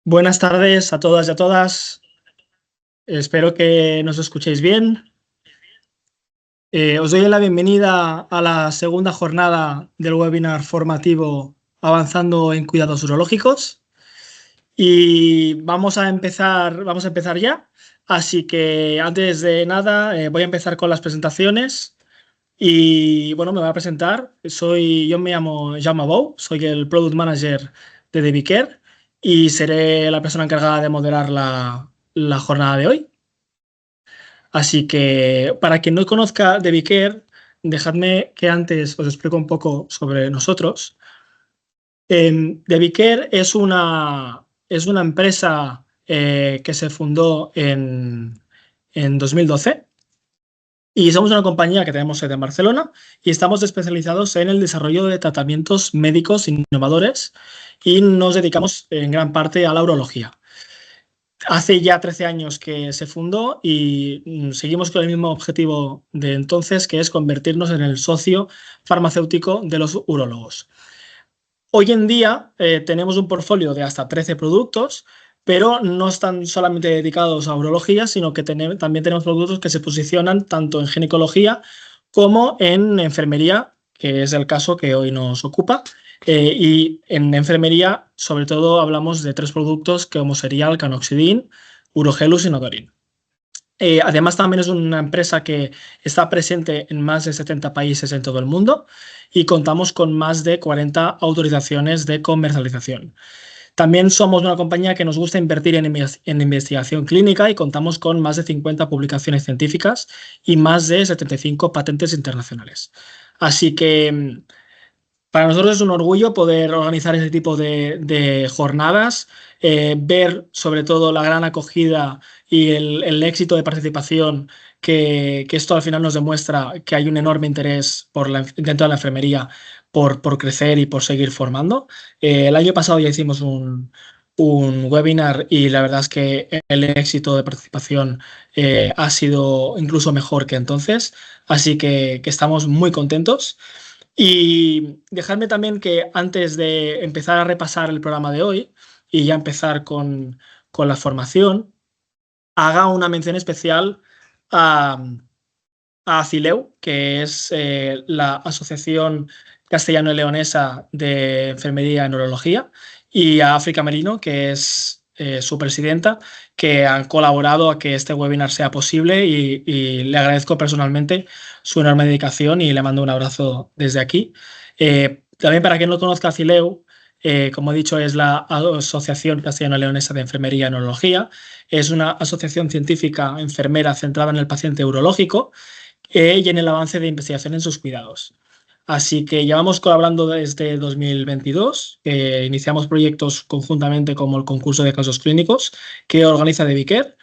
Buenas tardes a todas y a todas. Espero que nos escuchéis bien. Os doy la bienvenida a la segunda jornada del webinar formativo Avanzando en Cuidados Urológicos. Y vamos a empezar ya. Así que antes de nada voy a empezar con las presentaciones. Y bueno, me voy a presentar. Yo me llamo Jaume Bou, soy el Product Manager de DeviCare y seré la persona encargada de moderar la jornada de hoy. Así que para quien no conozca DeviCare, dejadme que antes os explique un poco sobre nosotros. DeviCare es una empresa que se fundó en 2012. Y somos una compañía que tenemos sede en Barcelona y estamos especializados en el desarrollo de tratamientos médicos innovadores y nos dedicamos en gran parte a la urología. Hace ya 13 años que se fundó y seguimos con el mismo objetivo de entonces, que es convertirnos en el socio farmacéutico de los urólogos. Hoy en día tenemos un portfolio de hasta 13 productos, pero no están solamente dedicados a urología, sino que también tenemos productos que se posicionan tanto en ginecología como en enfermería, que es el caso que hoy nos ocupa. Y en enfermería, sobre todo, hablamos de 3 productos como sería el Canoxidin, Urogelus y Nodorin. Además, también es una empresa que está presente en más de 70 países en todo el mundo y contamos con más de 40 autorizaciones de comercialización. También somos una compañía que nos gusta invertir en investigación clínica y contamos con más de 50 publicaciones científicas y más de 75 patentes internacionales. Así que para nosotros es un orgullo poder organizar este tipo de jornadas, ver sobre todo la gran acogida y el éxito de participación que esto al final nos demuestra que hay un enorme interés dentro de la enfermería por crecer y por seguir formando. El año pasado ya hicimos un webinar y la verdad es que el éxito de participación ha sido incluso mejor que entonces, así que estamos muy contentos. Y dejadme también que antes de empezar a repasar el programa de hoy y ya empezar con la formación, haga una mención especial a Acileu, que es la Asociación Castellano-Leonesa de Enfermería y Neurología, y a África Merino, que es su presidenta, que han colaborado a que este webinar sea posible y le agradezco personalmente su enorme dedicación y le mando un abrazo desde aquí. También para quien no conozca Acileu, como he dicho, es la Asociación Castellano-Leonesa de Enfermería y Neurología. Es una asociación científica enfermera centrada en el paciente urológico y en el avance de investigación en sus cuidados. Así que llevamos colaborando desde 2022, iniciamos proyectos conjuntamente como el concurso de casos clínicos que organiza DeviCare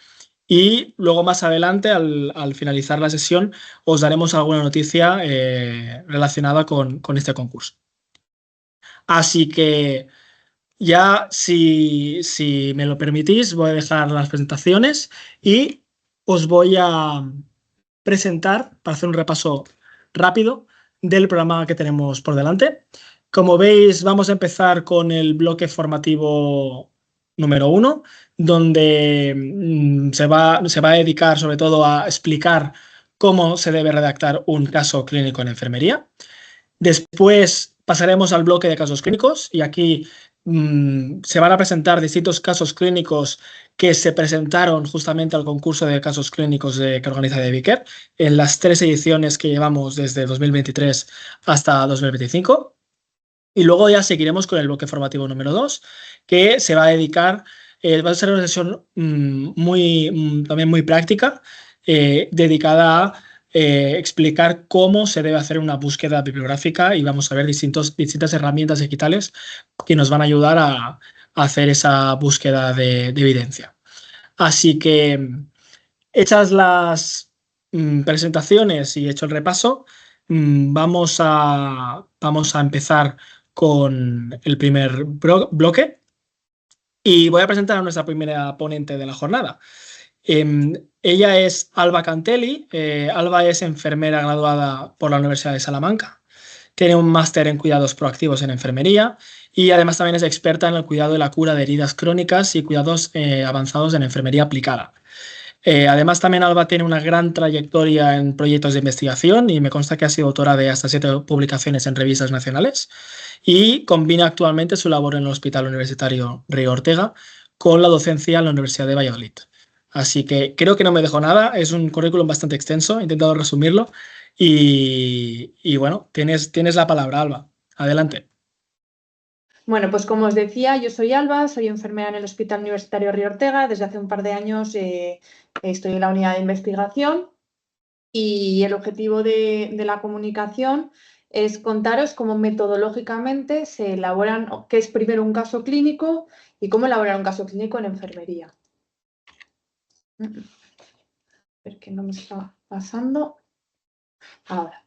y luego más adelante, al finalizar la sesión, os daremos alguna noticia relacionada con este concurso. Así que ya, si me lo permitís, voy a dejar las presentaciones y os voy a presentar para hacer un repaso rápido del programa que tenemos por delante. Como veis, vamos a empezar con el bloque formativo número 1, donde se va a dedicar sobre todo a explicar cómo se debe redactar un caso clínico en enfermería. Después pasaremos al bloque de casos clínicos y aquí se van a presentar distintos casos clínicos que se presentaron justamente al concurso de casos clínicos que organiza DeviCare en las 3 ediciones que llevamos desde 2023 hasta 2025. Y luego ya seguiremos con el bloque formativo número 2, que se va a dedicar, va a ser una sesión también muy práctica, dedicada a explicar cómo se debe hacer una búsqueda bibliográfica y vamos a ver distintas herramientas digitales que nos van a ayudar a hacer esa búsqueda de evidencia. Así que, hechas las presentaciones y hecho el repaso, vamos a empezar con el primer bloque y voy a presentar a nuestra primera ponente de la jornada. Ella es Alba Cantelli. Alba es enfermera graduada por la Universidad de Salamanca. Tiene un máster en cuidados proactivos en enfermería y además también es experta en el cuidado y la cura de heridas crónicas y cuidados avanzados en enfermería aplicada. Además, también Alba tiene una gran trayectoria en proyectos de investigación y me consta que ha sido autora de hasta 7 publicaciones en revistas nacionales y combina actualmente su labor en el Hospital Universitario Río Ortega con la docencia en la Universidad de Valladolid. Así que creo que no me dejo nada, es un currículum bastante extenso, he intentado resumirlo y bueno, tienes la palabra, Alba. Adelante. Bueno, pues como os decía, yo soy Alba, soy enfermera en el Hospital Universitario Río Ortega. Desde hace un par de años estoy en la unidad de investigación y el objetivo de la comunicación es contaros cómo metodológicamente se elaboran, qué es primero un caso clínico y cómo elaborar un caso clínico en enfermería. A ver que no me está pasando. Ahora.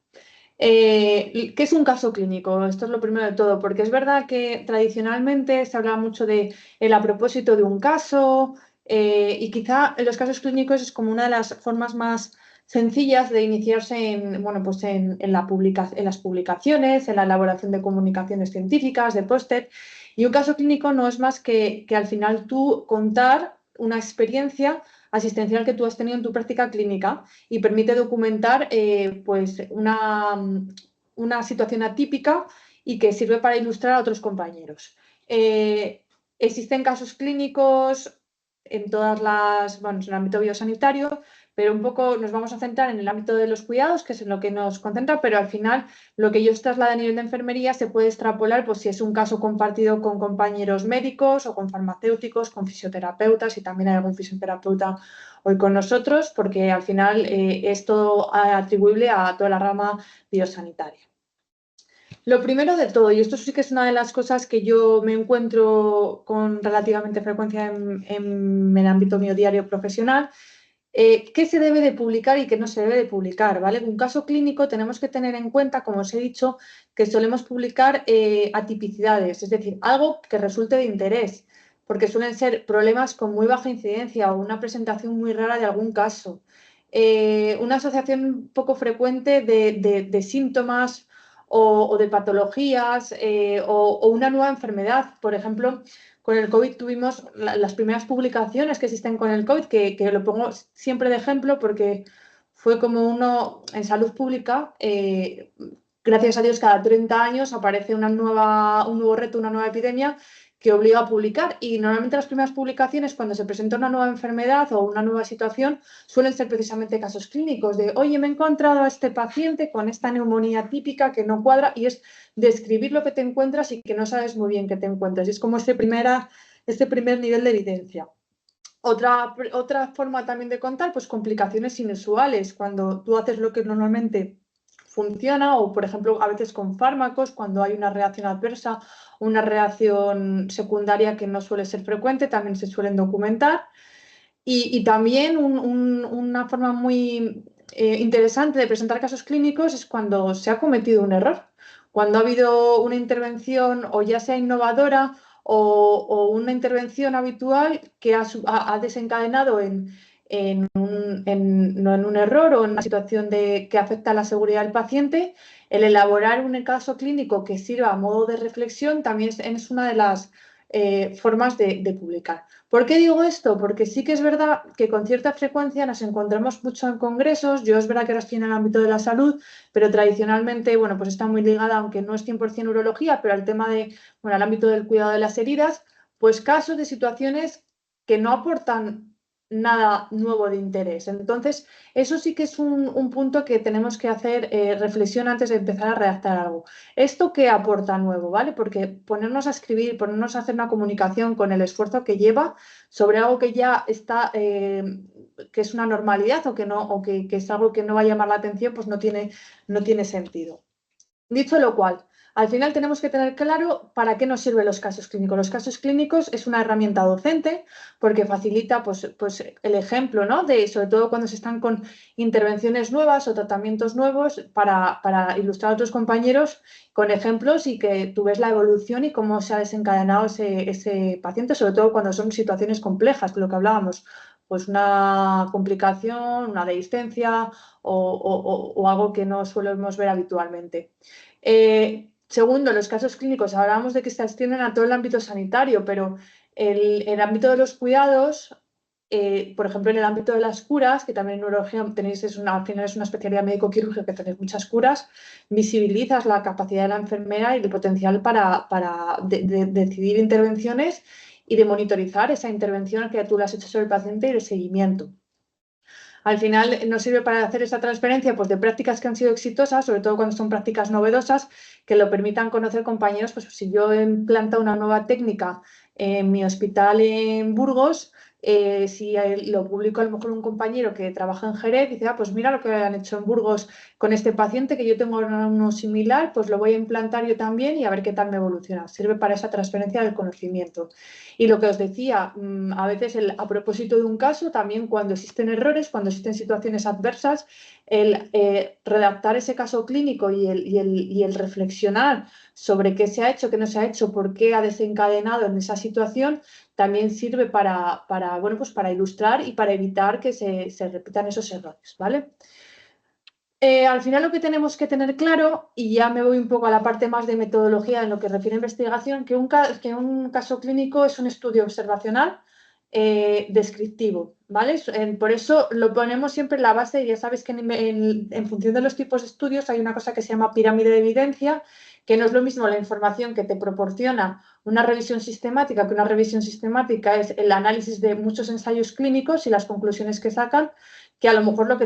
¿Qué es un caso clínico? Esto es lo primero de todo, porque es verdad que tradicionalmente se habla mucho de el a propósito de un caso y quizá en los casos clínicos es como una de las formas más sencillas de iniciarse en, bueno, pues en las publicaciones, en la elaboración de comunicaciones científicas, de póster. Y un caso clínico no es más que al final tú contar una experiencia asistencial que tú has tenido en tu práctica clínica y permite documentar pues una situación atípica y que sirve para ilustrar a otros compañeros. Existen casos clínicos en todas las, bueno, en el ámbito biosanitario, pero un poco nos vamos a centrar en el ámbito de los cuidados, que es en lo que nos concentra, pero al final lo que yo os traslado a nivel de enfermería se puede extrapolar pues si es un caso compartido con compañeros médicos o con farmacéuticos, con fisioterapeutas, y también hay algún fisioterapeuta hoy con nosotros, porque al final es todo atribuible a toda la rama biosanitaria. Lo primero de todo, y esto sí que es una de las cosas que yo me encuentro con relativamente frecuencia en el ámbito mío diario profesional, qué se debe de publicar y qué no se debe de publicar, ¿vale? En un caso clínico tenemos que tener en cuenta, como os he dicho, que solemos publicar atipicidades, es decir, algo que resulte de interés, porque suelen ser problemas con muy baja incidencia o una presentación muy rara de algún caso. Una asociación poco frecuente de síntomas o de patologías o una nueva enfermedad. Por ejemplo, con el COVID tuvimos las primeras publicaciones que existen con el COVID, que lo pongo siempre de ejemplo porque fue como uno en salud pública, gracias a Dios cada 30 años aparece un nuevo reto, una nueva epidemia que obliga a publicar, y normalmente las primeras publicaciones cuando se presenta una nueva enfermedad o una nueva situación suelen ser precisamente casos clínicos de, oye, me he encontrado a este paciente con esta neumonía típica que no cuadra, y es describir lo que te encuentras y que no sabes muy bien qué te encuentras. Y es como este primer nivel de evidencia. Otra forma también de contar, pues complicaciones inusuales, cuando tú haces lo que normalmente funciona, o por ejemplo a veces con fármacos, cuando hay una reacción adversa, una reacción secundaria que no suele ser frecuente, también se suelen documentar. Y también una forma muy interesante de presentar casos clínicos es cuando se ha cometido un error, cuando ha habido una intervención o ya sea innovadora o una intervención habitual que ha desencadenado no en un error o en una situación que afecta a la seguridad del paciente. El elaborar un caso clínico que sirva a modo de reflexión también es una de las formas de publicar. ¿Por qué digo esto? Porque sí que es verdad que con cierta frecuencia nos encontramos mucho en congresos. Yo es verdad que ahora estoy en el ámbito de la salud, pero tradicionalmente, bueno, pues está muy ligada, aunque no es 100% urología, pero al tema al ámbito del cuidado de las heridas, pues casos de situaciones que no aportan nada nuevo de interés. Entonces, eso sí que es un punto que tenemos que hacer reflexión antes de empezar a redactar algo. ¿Esto qué aporta nuevo, vale? Porque ponernos a escribir, ponernos a hacer una comunicación con el esfuerzo que lleva sobre algo que ya está, que es una normalidad o que no, o que es algo que no va a llamar la atención, pues no tiene sentido. Dicho lo cual, al final tenemos que tener claro para qué nos sirven los casos clínicos. Los casos clínicos es una herramienta docente porque facilita pues el ejemplo, ¿no? Sobre todo cuando se están con intervenciones nuevas o tratamientos nuevos para ilustrar a otros compañeros con ejemplos y que tú ves la evolución y cómo se ha desencadenado ese paciente, sobre todo cuando son situaciones complejas, de lo que hablábamos, pues una complicación, una dehiscencia o algo que no solemos ver habitualmente. Segundo, los casos clínicos, hablábamos de que se extienden a todo el ámbito sanitario, pero el ámbito de los cuidados, por ejemplo, en el ámbito de las curas, que también en neurología tenéis, al final es una especialidad médico-quirúrgica que tenéis muchas curas, visibilizas la capacidad de la enfermera y el potencial para de decidir intervenciones y de monitorizar esa intervención que tú le has hecho sobre el paciente y el seguimiento. Al final nos sirve para hacer esa transferencia pues, de prácticas que han sido exitosas, sobre todo cuando son prácticas novedosas, que lo permitan conocer compañeros. Pues si yo he implantado una nueva técnica en mi hospital en Burgos, si lo publico a lo mejor un compañero que trabaja en Jerez, dice, pues mira lo que han hecho en Burgos con este paciente, que yo tengo uno similar, pues lo voy a implantar yo también y a ver qué tal me evoluciona. Sirve para esa transferencia del conocimiento. Y lo que os decía, a veces a propósito de un caso, también cuando existen errores, cuando existen situaciones adversas, el redactar ese caso clínico y el reflexionar sobre qué se ha hecho, qué no se ha hecho, por qué ha desencadenado en esa situación, también sirve bueno, pues para ilustrar y para evitar que se repitan esos errores, ¿vale? Al final lo que tenemos que tener claro, y ya me voy un poco a la parte más de metodología en lo que refiere a investigación, que un caso clínico es un estudio observacional descriptivo, ¿vale? Por eso lo ponemos siempre en la base, y ya sabéis que en función de los tipos de estudios hay una cosa que se llama pirámide de evidencia, que no es lo mismo la información que te proporciona una revisión sistemática, que una revisión sistemática es el análisis de muchos ensayos clínicos y las conclusiones que sacan, que a lo mejor lo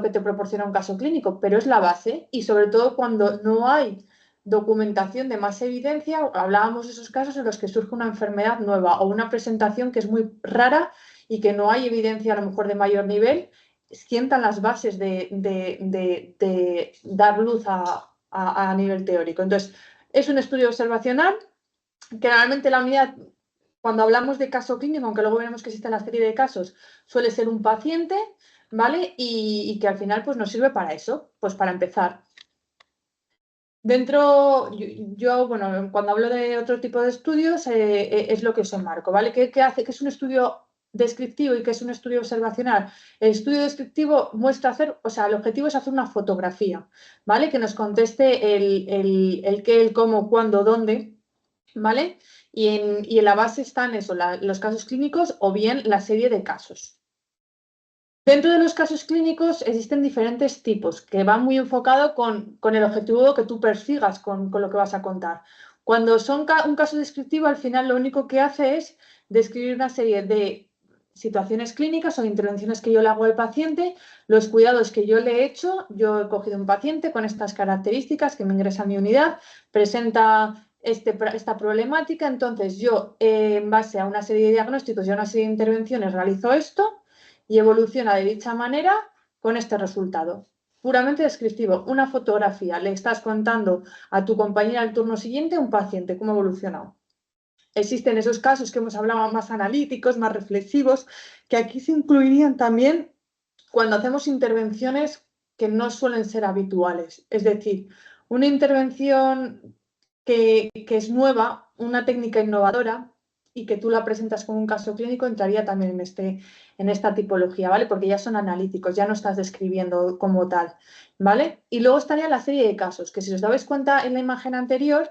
que te proporciona un caso clínico, pero es la base y sobre todo cuando no hay documentación de más evidencia, hablábamos de esos casos en los que surge una enfermedad nueva o una presentación que es muy rara y que no hay evidencia a lo mejor de mayor nivel, sientan las bases de dar luz a nivel teórico. Entonces, es un estudio observacional que normalmente la unidad, cuando hablamos de caso clínico, aunque luego veremos que existe la serie de casos, suele ser un paciente, ¿vale? Y que al final pues, nos sirve para eso, pues para empezar. Dentro, bueno, cuando hablo de otro tipo de estudios, es lo que os enmarco, ¿vale? ¿Qué hace? ¿Qué es un estudio descriptivo y qué es un estudio observacional? El estudio descriptivo muestra hacer, o sea, el objetivo es hacer una fotografía, ¿vale? Que nos conteste el qué, el cómo, cuándo, dónde, ¿vale? Y en la base están eso, los casos clínicos o bien la serie de casos. Dentro de los casos clínicos existen diferentes tipos que van muy enfocados con el objetivo que tú persigas con lo que vas a contar. Cuando son un caso descriptivo, al final lo único que hace es describir una serie de situaciones clínicas o intervenciones que yo le hago al paciente, los cuidados que yo le he hecho. Yo he cogido un paciente con estas características que me ingresa a mi unidad, presenta esta problemática, entonces yo en base a una serie de diagnósticos y a una serie de intervenciones realizo esto y evoluciona de dicha manera con este resultado. Puramente descriptivo, una fotografía. Le estás contando a tu compañera al turno siguiente un paciente, cómo ha evolucionado. Existen esos casos que hemos hablado más analíticos, más reflexivos, que aquí se incluirían también cuando hacemos intervenciones que no suelen ser habituales. Es decir, una intervención que es nueva, una técnica innovadora, y que tú la presentas como un caso clínico, entraría también en esta tipología, ¿vale? Porque ya son analíticos, ya no estás describiendo como tal, ¿vale? Y luego estaría la serie de casos, que si os dabais cuenta en la imagen anterior,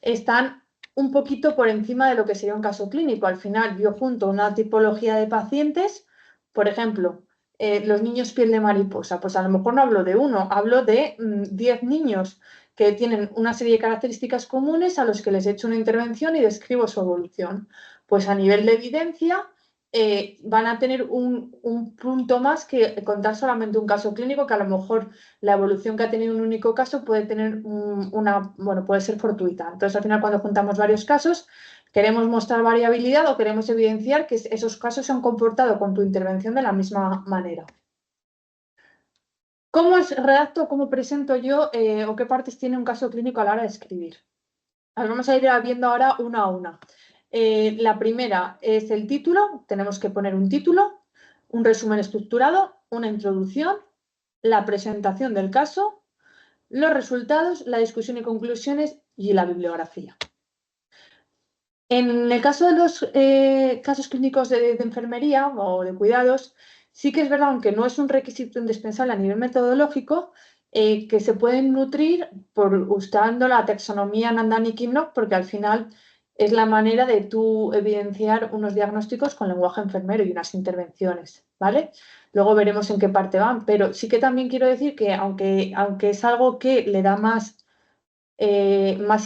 están un poquito por encima de lo que sería un caso clínico. Al final, yo junto una tipología de pacientes, por ejemplo, los niños piel de mariposa, pues a lo mejor no hablo de uno, hablo de 10 niños que tienen una serie de características comunes a los que les he hecho una intervención y describo su evolución. Pues a nivel de evidencia van a tener un punto más que contar solamente un caso clínico, que a lo mejor la evolución que ha tenido un único caso puede tener puede ser fortuita. Entonces, al final, cuando juntamos varios casos, queremos mostrar variabilidad o queremos evidenciar que esos casos se han comportado con tu intervención de la misma manera. ¿Cómo redacto, cómo presento yo o qué partes tiene un caso clínico a la hora de escribir? Vamos a ir viendo ahora una a una. La primera es el título. Tenemos que poner un título, un resumen estructurado, una introducción, la presentación del caso, los resultados, la discusión y conclusiones y la bibliografía. En el caso de los casos clínicos de enfermería o de cuidados, sí que es verdad, aunque no es un requisito indispensable a nivel metodológico, que se pueden nutrir usando la taxonomía Nandani-Kinnock, porque al final es la manera de tú evidenciar unos diagnósticos con lenguaje enfermero y unas intervenciones, ¿vale? Luego veremos en qué parte van, pero sí que también quiero decir que aunque es algo que le da más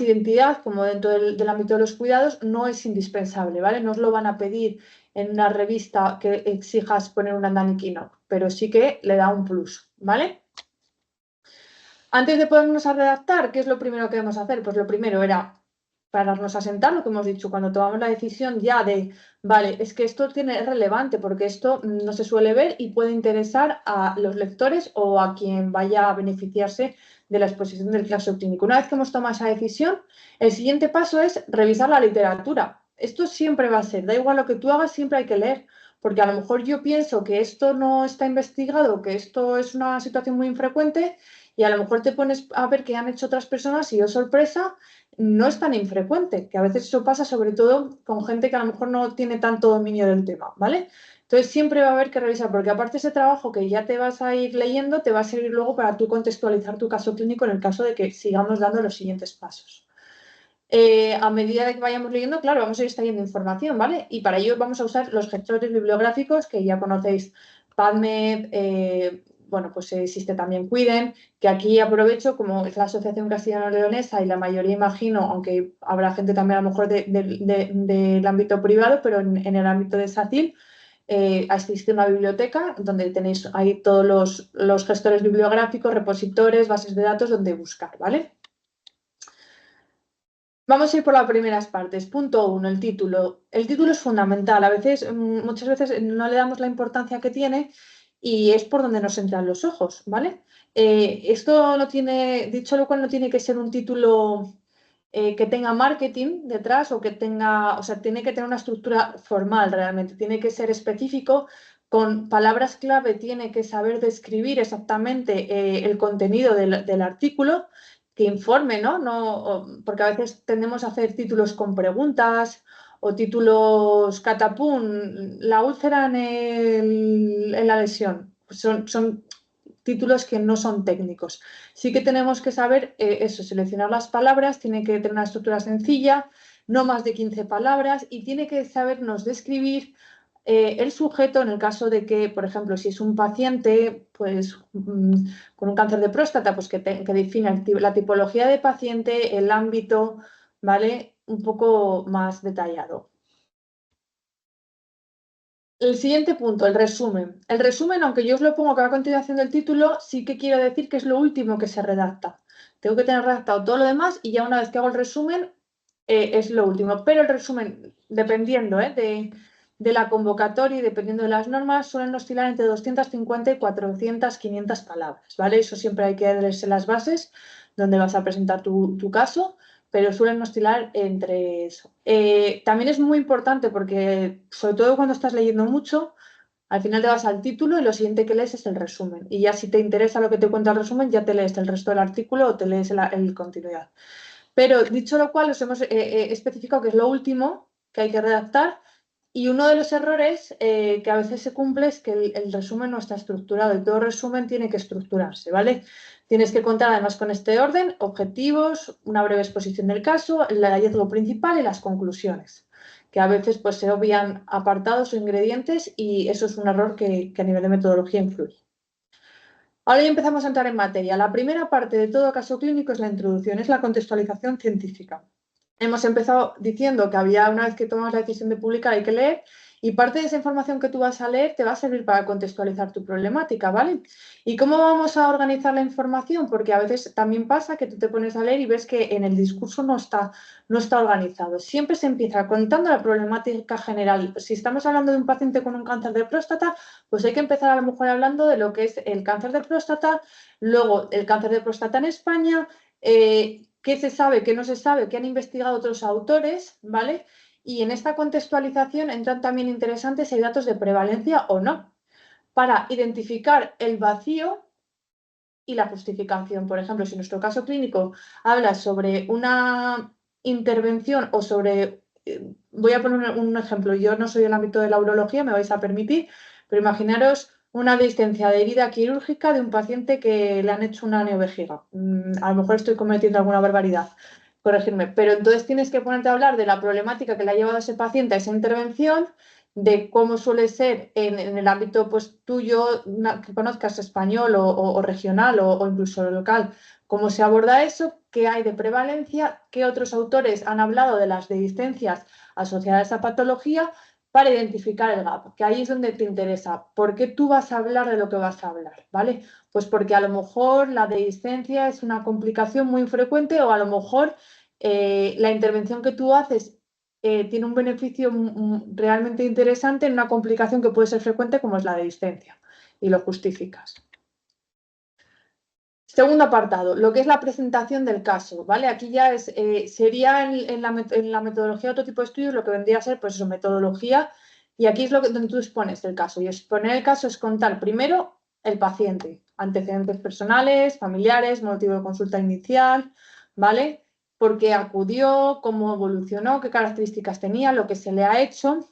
identidad, como dentro del ámbito de los cuidados, no es indispensable, ¿vale? No os lo van a pedir en una revista que exijas poner una Nandani Kinnock, pero sí que le da un plus, ¿vale? Antes de ponernos a redactar, ¿qué es lo primero que debemos hacer? Pues lo primero era pararnos a sentar, lo que hemos dicho, cuando tomamos la decisión ya de, vale, es que esto es relevante porque esto no se suele ver y puede interesar a los lectores o a quien vaya a beneficiarse de la exposición del caso clínico. Una vez que hemos tomado esa decisión, el siguiente paso es revisar la literatura. Esto siempre va a ser, da igual lo que tú hagas, siempre hay que leer, porque a lo mejor yo pienso que esto no está investigado, que esto es una situación muy infrecuente y a lo mejor te pones a ver qué han hecho otras personas y, oh sorpresa, no es tan infrecuente, que a veces eso pasa sobre todo con gente que a lo mejor no tiene tanto dominio del tema, ¿vale? Entonces siempre va a haber que revisar, porque aparte ese trabajo que ya te vas a ir leyendo, te va a servir luego para tú contextualizar tu caso clínico en el caso de que sigamos dando los siguientes pasos. A medida de que vayamos leyendo, claro, vamos a ir extrayendo información, ¿vale? Y para ello vamos a usar los gestores bibliográficos que ya conocéis, PubMed, bueno, pues existe también Cuiden, que aquí aprovecho, como es la Asociación Castellano-Leonesa y la mayoría, imagino, aunque habrá gente también a lo mejor del ámbito privado, pero en el ámbito de SACIL, existe una biblioteca donde tenéis ahí todos los gestores bibliográficos, repositores, bases de datos donde buscar, ¿vale? Vamos a ir por las primeras partes. Punto 1, el título. El título es fundamental. A veces, muchas veces no le damos la importancia que tiene y es por donde nos entran los ojos, ¿vale? Esto no tiene, dicho lo cual, no tiene que ser un título que tenga marketing detrás o que tenga, o sea, tiene que tener una estructura formal realmente, tiene que ser específico, con palabras clave, tiene que saber describir exactamente el contenido del artículo que informe, ¿no? Porque a veces tendemos a hacer títulos con preguntas o títulos catapum, la úlcera en la lesión. Son títulos que no son técnicos. Sí que tenemos que saber eso, seleccionar las palabras, tiene que tener una estructura sencilla, no más de 15 palabras y tiene que sabernos describir el sujeto en el caso de que, por ejemplo, si es un paciente pues, con un cáncer de próstata, pues que define la tipología de paciente, el ámbito, ¿vale? Un poco más detallado. El siguiente punto, el resumen. El resumen, aunque yo os lo pongo a continuación del título, sí que quiero decir que es lo último que se redacta. Tengo que tener redactado todo lo demás y ya una vez que hago el resumen es lo último. Pero el resumen, dependiendo de la convocatoria y dependiendo de las normas, suelen oscilar entre 250 y 400, 500 palabras, ¿vale? Eso siempre hay que leerse las bases donde vas a presentar tu caso, pero suelen oscilar entre eso. También es muy importante porque, sobre todo cuando estás leyendo mucho, al final te vas al título y lo siguiente que lees es el resumen. Y ya si te interesa lo que te cuenta el resumen, ya te lees el resto del artículo o te lees el continuidad. Pero dicho lo cual, os hemos especificado que es lo último que hay que redactar. Y uno de los errores que a veces se cumple es que el resumen no está estructurado y todo resumen tiene que estructurarse, ¿vale? Tienes que contar además con este orden, objetivos, una breve exposición del caso, el hallazgo principal y las conclusiones, que a veces pues, se obvian apartados o ingredientes y eso es un error que a nivel de metodología influye. Ahora ya empezamos a entrar en materia. La primera parte de todo caso clínico es la introducción, es la contextualización científica. Hemos empezado diciendo que una vez que tomamos la decisión de publicar hay que leer y parte de esa información que tú vas a leer te va a servir para contextualizar tu problemática, ¿vale? ¿Y cómo vamos a organizar la información? Porque a veces también pasa que tú te pones a leer y ves que en el discurso no está organizado. Siempre se empieza contando la problemática general. Si estamos hablando de un paciente con un cáncer de próstata, pues hay que empezar a lo mejor hablando de lo que es el cáncer de próstata, luego el cáncer de próstata en España, qué se sabe, qué no se sabe, qué han investigado otros autores, ¿vale? Y en esta contextualización entran también interesantes si hay datos de prevalencia o no, para identificar el vacío y la justificación. Por ejemplo, si nuestro caso clínico habla sobre una intervención o sobre, voy a poner un ejemplo, yo no soy del ámbito de la urología, me vais a permitir, pero imaginaros una discencia de herida quirúrgica de un paciente que le han hecho una neovejiga. A lo mejor estoy cometiendo alguna barbaridad, corregirme, pero entonces tienes que ponerte a hablar de la problemática que le ha llevado a ese paciente a esa intervención, de cómo suele ser en el ámbito pues, tuyo, que conozcas español o regional o incluso local, cómo se aborda eso, qué hay de prevalencia, qué otros autores han hablado de las dehiscencias asociadas a esa patología para identificar el gap, que ahí es donde te interesa. ¿Por qué tú vas a hablar de lo que vas a hablar? ¿Vale? Pues porque a lo mejor la dehiscencia es una complicación muy frecuente o a lo mejor la intervención que tú haces tiene un beneficio realmente interesante en una complicación que puede ser frecuente como es la dehiscencia y lo justificas. Segundo apartado, lo que es la presentación del caso, ¿vale? Aquí ya sería en la metodología de otro tipo de estudios lo que vendría a ser, pues eso, metodología, y aquí es donde tú expones el caso. Y exponer el caso es contar primero el paciente, antecedentes personales, familiares, motivo de consulta inicial, ¿vale? Por qué acudió, cómo evolucionó, qué características tenía, lo que se le ha hecho.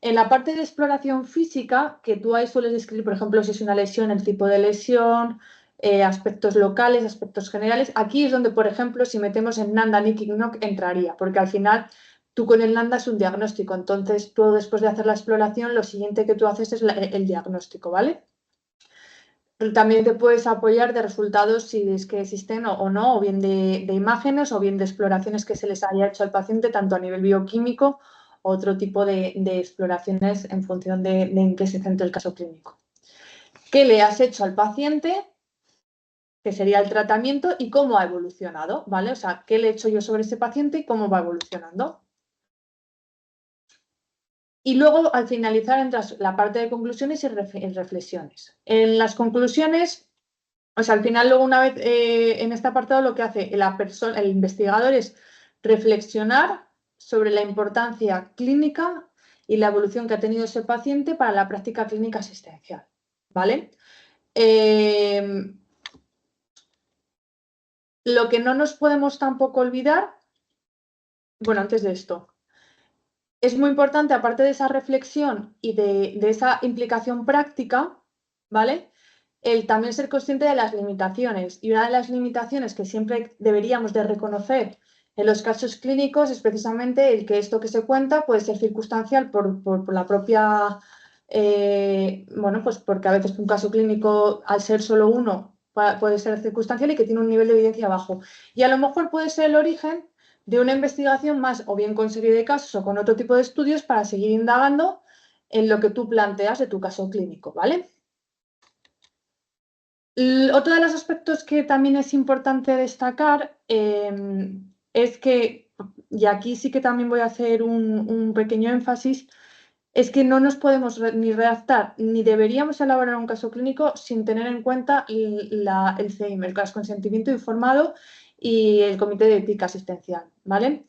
En la parte de exploración física, que tú ahí sueles describir, por ejemplo, si es una lesión, el tipo de lesión, aspectos locales, aspectos generales. Aquí es donde, por ejemplo, si metemos en Nanda, Nick y Knock, entraría, porque al final tú con el Nanda es un diagnóstico, entonces tú después de hacer la exploración, lo siguiente que tú haces es el diagnóstico, ¿vale? También te puedes apoyar de resultados si es que existen o no, o bien de imágenes o bien de exploraciones que se les haya hecho al paciente, tanto a nivel bioquímico o otro tipo de exploraciones en función de en qué se centra el caso clínico. ¿Qué le has hecho al paciente? ¿Qué sería el tratamiento y cómo ha evolucionado? ¿Vale? O sea, ¿qué le he hecho yo sobre ese paciente y cómo va evolucionando? Y luego, al finalizar, entras la parte de conclusiones y reflexiones. En las conclusiones, o sea, al final, luego una vez en este apartado, lo que hace el investigador es reflexionar sobre la importancia clínica y la evolución que ha tenido ese paciente para la práctica clínica asistencial. ¿Vale? Lo que no nos podemos tampoco olvidar, bueno, antes de esto, es muy importante, aparte de esa reflexión y de esa implicación práctica, ¿vale? El también ser consciente de las limitaciones. Y una de las limitaciones que siempre deberíamos de reconocer en los casos clínicos es precisamente el que esto que se cuenta puede ser circunstancial por la propia, bueno, pues porque a veces un caso clínico, al ser solo uno, puede ser circunstancial y que tiene un nivel de evidencia bajo. Y a lo mejor puede ser el origen de una investigación más o bien con serie de casos o con otro tipo de estudios para seguir indagando en lo que tú planteas de tu caso clínico, ¿vale? Otro de los aspectos que también es importante destacar es que, y aquí sí que también voy a hacer un pequeño énfasis, es que no nos podemos ni redactar ni deberíamos elaborar un caso clínico sin tener en cuenta el CEIM, el consentimiento informado y el comité de ética asistencial, ¿vale?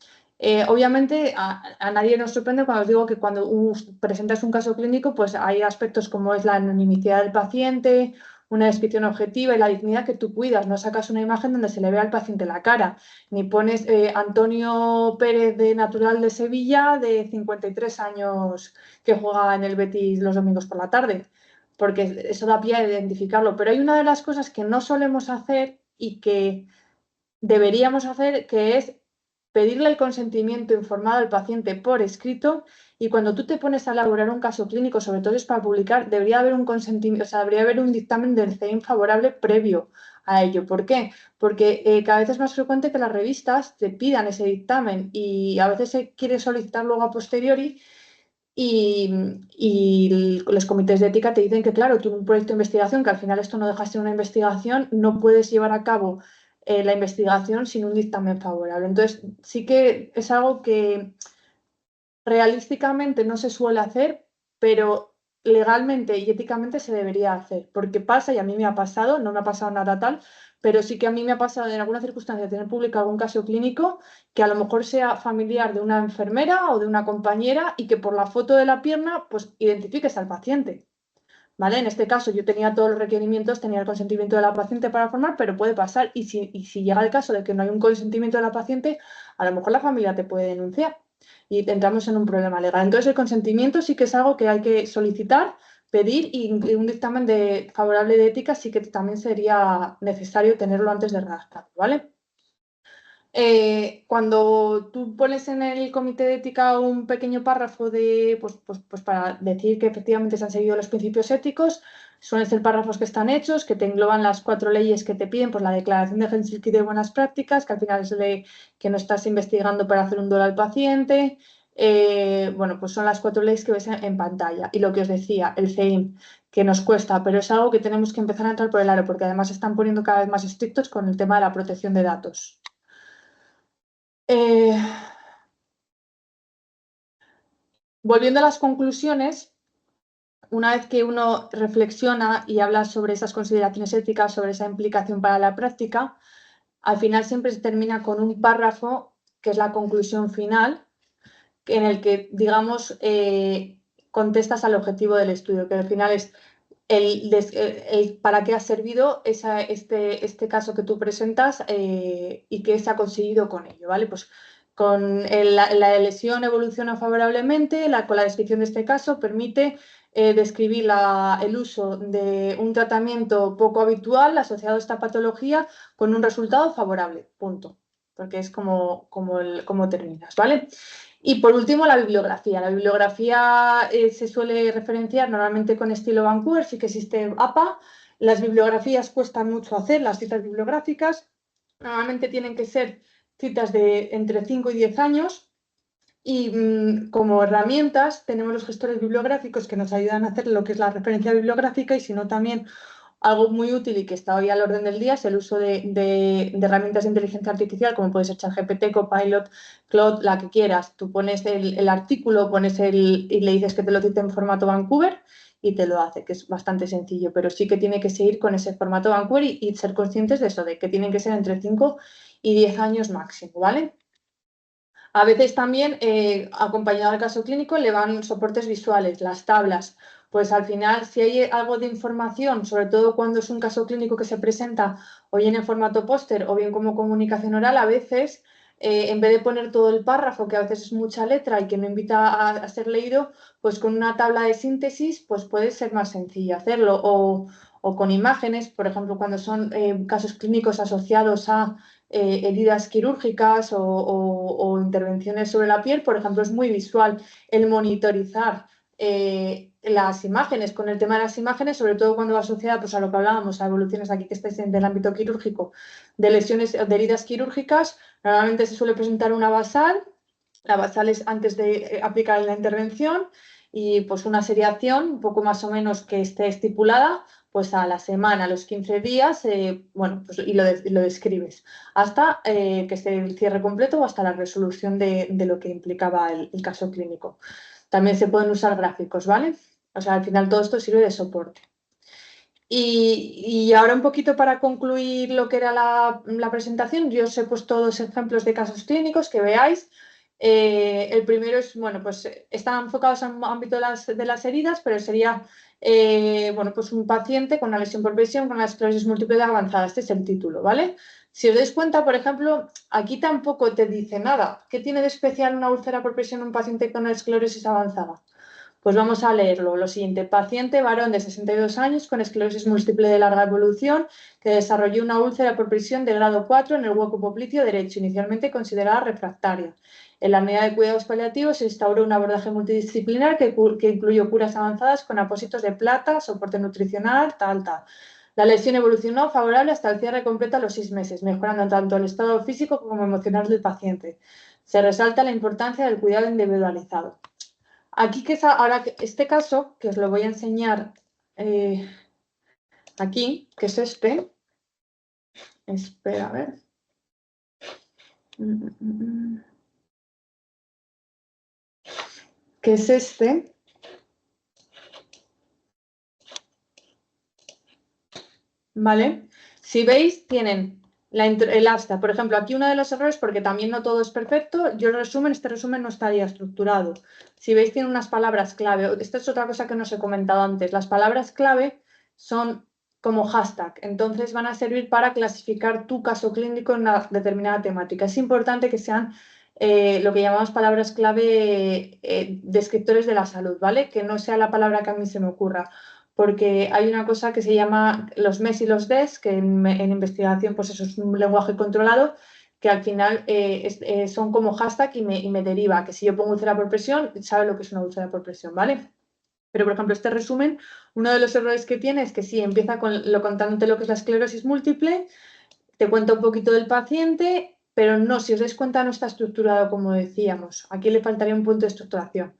Obviamente a nadie nos sorprende cuando os digo que cuando presentas un caso clínico pues hay aspectos como es la anonimidad del paciente, una descripción objetiva y la dignidad que tú cuidas. No sacas una imagen donde se le vea al paciente la cara, ni pones Antonio Pérez de Natural de Sevilla de 53 años que juega en el Betis los domingos por la tarde, porque eso da pie a identificarlo. Pero hay una de las cosas que no solemos hacer y que deberíamos hacer, que es pedirle el consentimiento informado al paciente por escrito, y cuando tú te pones a elaborar un caso clínico, sobre todo es para publicar, debería haber un consentimiento, o sea, debería haber un dictamen del CEIM favorable previo a ello. ¿Por qué? Porque cada vez es más frecuente que las revistas te pidan ese dictamen y a veces se quiere solicitar luego a posteriori y los comités de ética te dicen que, claro, tú en un proyecto de investigación, que al final esto no deja de ser una investigación, no puedes llevar a cabo la investigación sin un dictamen favorable. Entonces, sí que es algo que realísticamente no se suele hacer, pero legalmente y éticamente se debería hacer, porque pasa, y a mí me ha pasado, no me ha pasado nada tal, pero sí que a mí me ha pasado en alguna circunstancia tener público algún caso clínico que a lo mejor sea familiar de una enfermera o de una compañera y que por la foto de la pierna pues identifiques al paciente. ¿Vale? En este caso yo tenía todos los requerimientos, tenía el consentimiento de la paciente para formar, pero puede pasar y si llega el caso de que no hay un consentimiento de la paciente, a lo mejor la familia te puede denunciar y entramos en un problema legal. Entonces el consentimiento sí que es algo que hay que solicitar pedir y un dictamen favorable de ética sí que también sería necesario tenerlo antes de redactar, ¿vale? Cuando tú pones en el comité de ética un pequeño párrafo pues para decir que efectivamente se han seguido los principios éticos, suelen ser párrafos que están hechos, que te engloban las 4 leyes que te piden, pues la declaración de Helsinki de buenas prácticas, que al final es de que no estás investigando para hacer un dolo al paciente. Bueno, pues son las 4 leyes que ves en pantalla. Y lo que os decía, el CEIM, que nos cuesta, pero es algo que tenemos que empezar a entrar por el aro, porque además se están poniendo cada vez más estrictos con el tema de la protección de datos. Volviendo a las conclusiones, una vez que uno reflexiona y habla sobre esas consideraciones éticas, sobre esa implicación para la práctica, al final siempre se termina con un párrafo que es la conclusión final, en el que, digamos, contestas al objetivo del estudio, que al final es el para qué ha servido este caso que tú presentas y qué se ha conseguido con ello, ¿vale? Pues con la lesión evoluciona favorablemente, con la descripción de este caso permite describir el uso de un tratamiento poco habitual asociado a esta patología con un resultado favorable, punto, porque es como terminas, ¿vale? Y por último, la bibliografía. La bibliografía se suele referenciar normalmente con estilo Vancouver, sí que existe APA. Las bibliografías cuestan mucho hacer, las citas bibliográficas. Normalmente tienen que ser citas de entre 5 y 10 años. Y como herramientas tenemos los gestores bibliográficos que nos ayudan a hacer lo que es la referencia bibliográfica y si no también algo muy útil y que está hoy al orden del día es el uso de herramientas de inteligencia artificial como puede ser ChatGPT, Copilot, Claude, la que quieras. Tú pones el artículo y le dices que te lo cite en formato Vancouver y te lo hace, que es bastante sencillo, pero sí que tiene que seguir con ese formato Vancouver y ser conscientes de eso, de que tienen que ser entre 5 y 10 años máximo, ¿vale? A veces también, acompañado al caso clínico, le van soportes visuales, las tablas. Pues al final, si hay algo de información, sobre todo cuando es un caso clínico que se presenta o bien en formato póster o bien como comunicación oral, a veces, en vez de poner todo el párrafo, que a veces es mucha letra y que no invita a ser leído, pues con una tabla de síntesis, pues puede ser más sencillo hacerlo. O con imágenes, por ejemplo, cuando son casos clínicos asociados a heridas quirúrgicas o intervenciones sobre la piel, por ejemplo, es muy visual el monitorizar las imágenes, con el tema de las imágenes, sobre todo cuando va asociada pues, a lo que hablábamos, a evoluciones aquí que estáis del ámbito quirúrgico, de lesiones, de heridas quirúrgicas, normalmente se suele presentar una basal, la basal es antes de aplicar la intervención y pues una seriación un poco más o menos que esté estipulada, pues a la semana, a los 15 días, bueno, pues, y lo describes hasta que esté el cierre completo o hasta la resolución de lo que implicaba el caso clínico. También se pueden usar gráficos, ¿vale? O sea, al final todo esto sirve de soporte. Y ahora un poquito para concluir lo que era la presentación, yo os he puesto 2 ejemplos de casos clínicos que veáis. El primero es, bueno, pues están enfocados en el ámbito de las heridas, pero sería, bueno, pues un paciente con una lesión por presión con la esclerosis múltiple avanzada. Este es el título, ¿vale? Si os dais cuenta, por ejemplo, aquí tampoco te dice nada. ¿Qué tiene de especial una úlcera por presión en un paciente con esclerosis avanzada? Pues vamos a leerlo. Lo siguiente, paciente varón de 62 años con esclerosis múltiple de larga evolución que desarrolló una úlcera por presión de grado 4 en el hueco poplicio derecho, inicialmente considerada refractaria. En la unidad de cuidados paliativos se instauró un abordaje multidisciplinar que incluyó curas avanzadas con apósitos de plata, soporte nutricional, tal. La lesión evolucionó favorable hasta el cierre completo a los 6 meses, mejorando tanto el estado físico como emocional del paciente. Se resalta la importancia del cuidado individualizado. Aquí que ahora este caso, que os lo voy a enseñar aquí, que es este. Espera, a ver. Que es este. ¿Vale? Si veis, tienen el asta. Por ejemplo, aquí uno de los errores, porque también no todo es perfecto, yo este resumen no estaría estructurado. Si veis, tiene unas palabras clave. Esta es otra cosa que no os he comentado antes. Las palabras clave son como hashtag, entonces van a servir para clasificar tu caso clínico en una determinada temática. Es importante que sean lo que llamamos palabras clave descriptores de la salud, ¿vale? Que no sea la palabra que a mí se me ocurra, porque hay una cosa que se llama los MES y los DES, que en investigación pues eso es un lenguaje controlado, que al final son como hashtag y me deriva, que si yo pongo úlcera por presión, sabe lo que es una úlcera por presión, ¿vale? Pero, por ejemplo, este resumen, uno de los errores que tiene es que sí, empieza contándote lo que es la esclerosis múltiple, te cuenta un poquito del paciente, pero no, si os dais cuenta, no está estructurado como decíamos. Aquí le faltaría un punto de estructuración.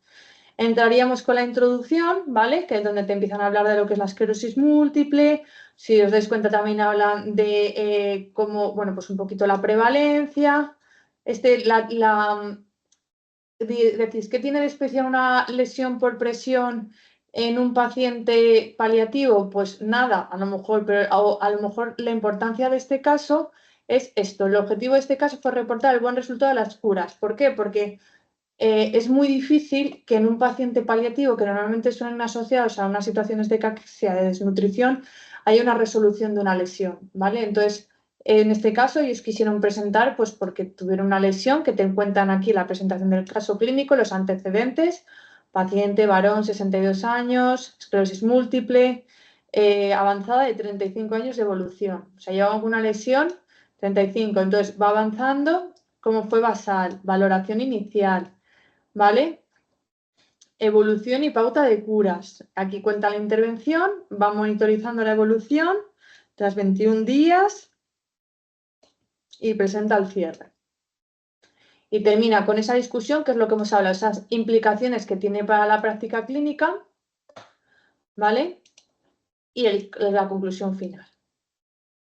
Entraríamos con la introducción, ¿vale? Que es donde te empiezan a hablar de lo que es la esclerosis múltiple. Si os dais cuenta, también hablan de cómo, bueno, pues un poquito la prevalencia. Decís, ¿qué tiene de especial una lesión por presión en un paciente paliativo? Pues nada, a lo mejor, pero a lo mejor la importancia de este caso es esto. El objetivo de este caso fue reportar el buen resultado de las curas. ¿Por qué? Porque es muy difícil que en un paciente paliativo, que normalmente suelen asociados a unas situaciones de caquexia, de desnutrición, haya una resolución de una lesión, ¿vale? Entonces, en este caso, ellos quisieron presentar, pues porque tuvieron una lesión, que te encuentran aquí la presentación del caso clínico, los antecedentes, paciente varón, 62 años, esclerosis múltiple, avanzada de 35 años de evolución. O sea, lleva alguna lesión, 35, entonces va avanzando, como fue basal, valoración inicial, ¿vale? Evolución y pauta de curas. Aquí cuenta la intervención, va monitorizando la evolución tras 21 días y presenta el cierre. Y termina con esa discusión, que es lo que hemos hablado, esas implicaciones que tiene para la práctica clínica, ¿vale? Y la conclusión final.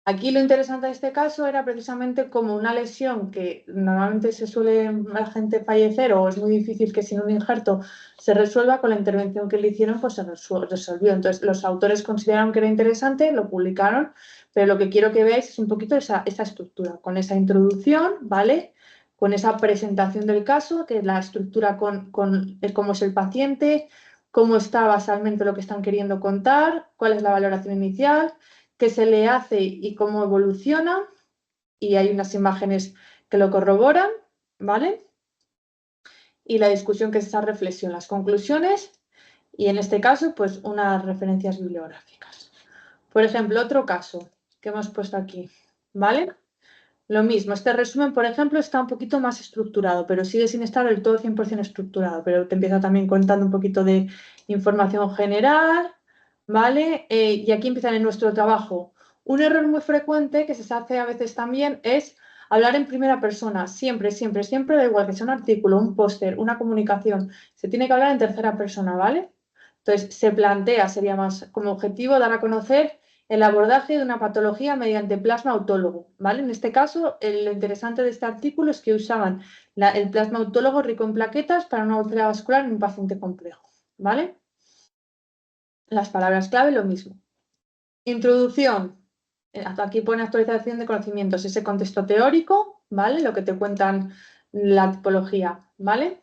Aquí lo interesante de este caso era precisamente como una lesión que normalmente se suele la gente fallecer o es muy difícil que sin un injerto se resuelva, con la intervención que le hicieron pues se resolvió. Entonces los autores consideraron que era interesante, lo publicaron, pero lo que quiero que veáis es un poquito esa estructura, con esa introducción, ¿vale? Con esa presentación del caso, que es la estructura con cómo es el paciente, cómo está basalmente lo que están queriendo contar, cuál es la valoración inicial, qué se le hace y cómo evoluciona, y hay unas imágenes que lo corroboran, ¿vale? Y la discusión, que es esa reflexión, las conclusiones, y en este caso, pues unas referencias bibliográficas. Por ejemplo, otro caso que hemos puesto aquí, ¿vale? Lo mismo, este resumen, por ejemplo, está un poquito más estructurado, pero sigue sin estar del todo 100% estructurado, pero te empieza también contando un poquito de información general, ¿vale? Y aquí empiezan en nuestro trabajo. Un error muy frecuente que se hace a veces también es hablar en primera persona, siempre, siempre, siempre, da igual que sea un artículo, un póster, una comunicación, se tiene que hablar en tercera persona, ¿vale? Entonces, se plantea, sería más como objetivo, dar a conocer el abordaje de una patología mediante plasma autólogo, ¿vale? En este caso, lo interesante de este artículo es que usaban el plasma autólogo rico en plaquetas para una úlcera vascular en un paciente complejo, ¿vale? Las palabras clave, lo mismo. Introducción. Aquí pone actualización de conocimientos, ese contexto teórico, ¿vale? Lo que te cuentan la tipología, ¿vale?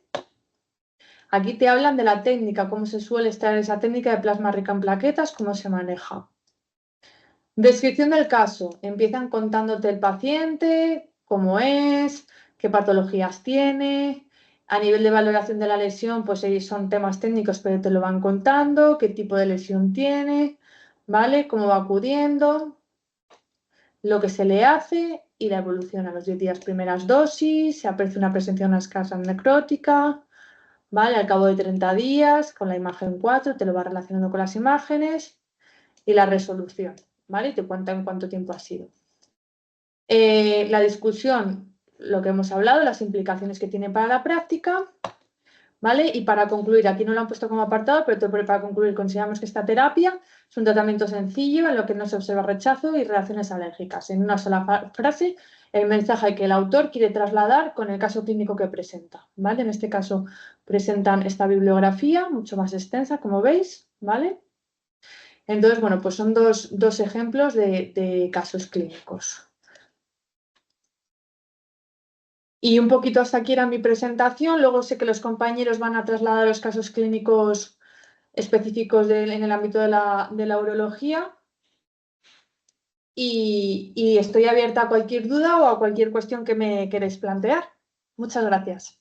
Aquí te hablan de la técnica, cómo se suele extraer esa técnica de plasma rica en plaquetas, cómo se maneja. Descripción del caso. Empiezan contándote el paciente, cómo es, qué patologías tiene. A nivel de valoración de la lesión, pues son temas técnicos, pero te lo van contando, qué tipo de lesión tiene, ¿vale? Cómo va acudiendo, lo que se le hace y la evolución a los 10 días, primeras dosis, se aprecia una presencia de una escasa necrótica, ¿vale? Al cabo de 30 días, con la imagen 4, te lo va relacionando con las imágenes y la resolución, ¿vale? Y te cuenta en cuánto tiempo ha sido. La discusión, lo que hemos hablado, las implicaciones que tiene para la práctica, ¿vale? Y para concluir, aquí no lo han puesto como apartado, pero para concluir, consideramos que esta terapia es un tratamiento sencillo en lo que no se observa rechazo y reacciones alérgicas. En una sola frase, el mensaje que el autor quiere trasladar con el caso clínico que presenta, ¿vale? En este caso presentan esta bibliografía mucho más extensa, como veis, ¿vale? Entonces, bueno, pues son dos ejemplos de casos clínicos. Y un poquito hasta aquí era mi presentación. Luego sé que los compañeros van a trasladar los casos clínicos específicos en el ámbito de la urología. Y estoy abierta a cualquier duda o a cualquier cuestión que me queréis plantear. Muchas gracias.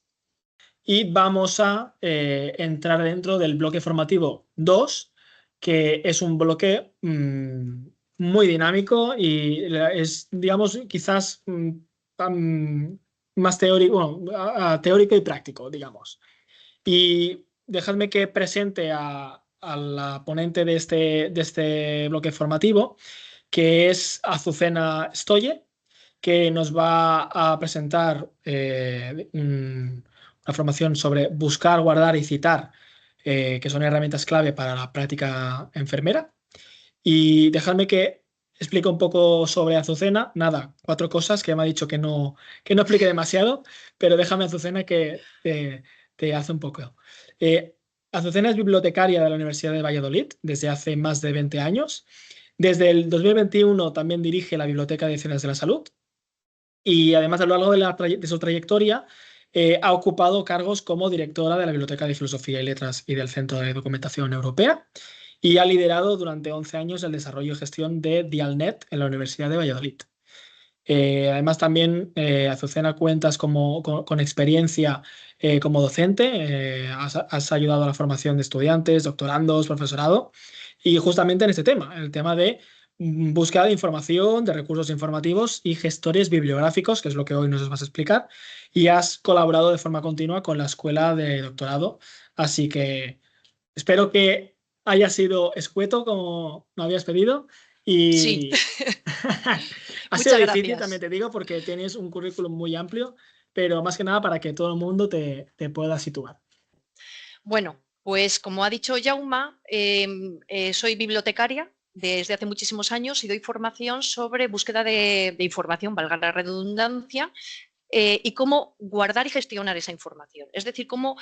Y vamos a entrar dentro del bloque formativo 2, que es un bloque muy dinámico y es, digamos, quizás más teórico, bueno, teórico y práctico, digamos. Y dejadme que presente a la ponente de este bloque formativo, que es Azucena Stoye, que nos va a presentar una formación sobre buscar, guardar y citar, que son herramientas clave para la práctica enfermera. Y dejadme que explique un poco sobre Azucena. Nada, 4 cosas que me ha dicho que no explique demasiado, pero déjame, Azucena, que te hace un poco. Eh, Azucena es bibliotecaria de la Universidad de Valladolid desde hace más de 20 años. Desde el 2021 también dirige la Biblioteca de Ciencias de la Salud y además a lo largo de su trayectoria ha ocupado cargos como directora de la Biblioteca de Filosofía y Letras y del Centro de Documentación Europea y ha liderado durante 11 años el desarrollo y gestión de Dialnet en la Universidad de Valladolid. Además, también Azucena cuentas con experiencia como docente, has ayudado a la formación de estudiantes, doctorandos, profesorado, y justamente en este tema, el tema de búsqueda de información, de recursos informativos y gestores bibliográficos, que es lo que hoy nos vas a explicar, y has colaborado de forma continua con la Escuela de Doctorado, así que espero que haya sido escueto como me habías pedido Sí, y ha sido muchas difícil, también gracias. te digo, porque tienes un currículum muy amplio, pero más que nada para que todo el mundo te pueda situar. Bueno, pues como ha dicho Jauma, soy bibliotecaria desde hace muchísimos años y doy formación sobre búsqueda de información, valga la redundancia, y cómo guardar y gestionar esa información. Es decir, cómo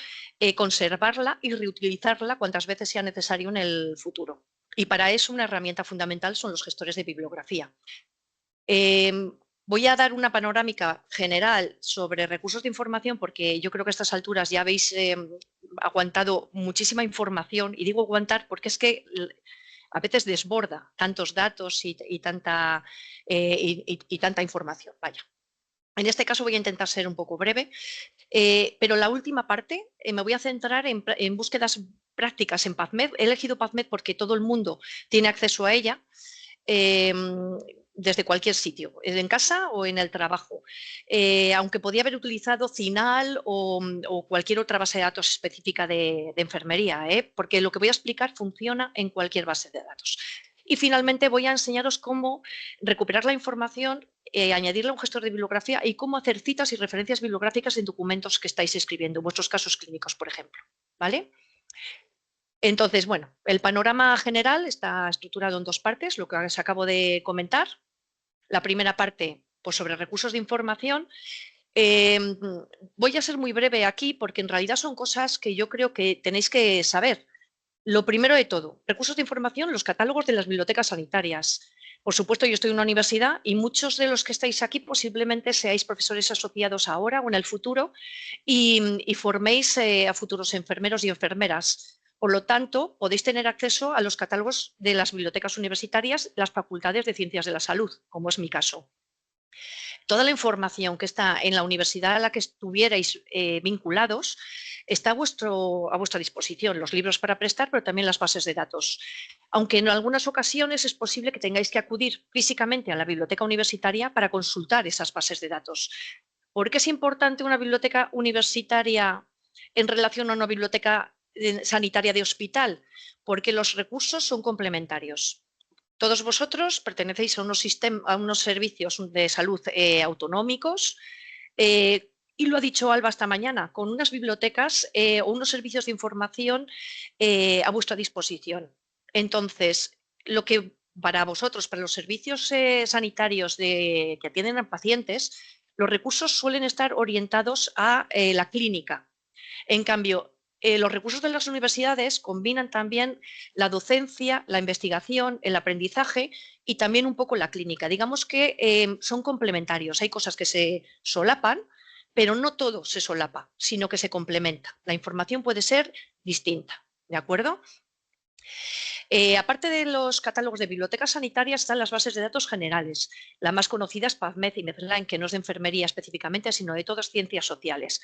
conservarla y reutilizarla cuantas veces sea necesario en el futuro. Y para eso una herramienta fundamental son los gestores de bibliografía. Voy a dar una panorámica general sobre recursos de información porque yo creo que a estas alturas ya habéis aguantado muchísima información, y digo aguantar porque es que a veces desborda tantos datos y tanta información. Vaya. En este caso voy a intentar ser un poco breve, pero la última parte me voy a centrar en búsquedas prácticas en PubMed. He elegido PubMed porque todo el mundo tiene acceso a ella. Desde cualquier sitio, en casa o en el trabajo, aunque podía haber utilizado CINAHL o cualquier otra base de datos específica de enfermería, porque lo que voy a explicar funciona en cualquier base de datos. Y finalmente voy a enseñaros cómo recuperar la información, añadirle a un gestor de bibliografía y cómo hacer citas y referencias bibliográficas en documentos que estáis escribiendo, en vuestros casos clínicos, por ejemplo. ¿Vale? Entonces, bueno, el panorama general está estructurado en 2 partes, lo que os acabo de comentar. La primera parte, pues sobre recursos de información. Voy a ser muy breve aquí porque en realidad son cosas que yo creo que tenéis que saber. Lo primero de todo, recursos de información, los catálogos de las bibliotecas sanitarias. Por supuesto, yo estoy en una universidad y muchos de los que estáis aquí posiblemente seáis profesores asociados ahora o en el futuro y forméis a futuros enfermeros y enfermeras. Por lo tanto, podéis tener acceso a los catálogos de las bibliotecas universitarias, las facultades de Ciencias de la Salud, como es mi caso. Toda la información que está en la universidad a la que estuvierais vinculados está a vuestra disposición, los libros para prestar, pero también las bases de datos. Aunque en algunas ocasiones es posible que tengáis que acudir físicamente a la biblioteca universitaria para consultar esas bases de datos. ¿Por qué es importante una biblioteca universitaria en relación a una biblioteca sanitaria de hospital? Porque los recursos son complementarios. Todos vosotros pertenecéis a unos servicios de salud autonómicos y lo ha dicho Alba esta mañana, con unas bibliotecas o unos servicios de información a vuestra disposición. Entonces, lo que para vosotros, para los servicios sanitarios que atienden a pacientes, los recursos suelen estar orientados a la clínica. En cambio, los recursos de las universidades combinan también la docencia, la investigación, el aprendizaje y también un poco la clínica. Digamos que son complementarios. Hay cosas que se solapan, pero no todo se solapa, sino que se complementa. La información puede ser distinta, ¿de acuerdo? Aparte de los catálogos de bibliotecas sanitarias, están las bases de datos generales. La más conocida es PubMed y Medline, que no es de enfermería específicamente, sino de todas ciencias sociales.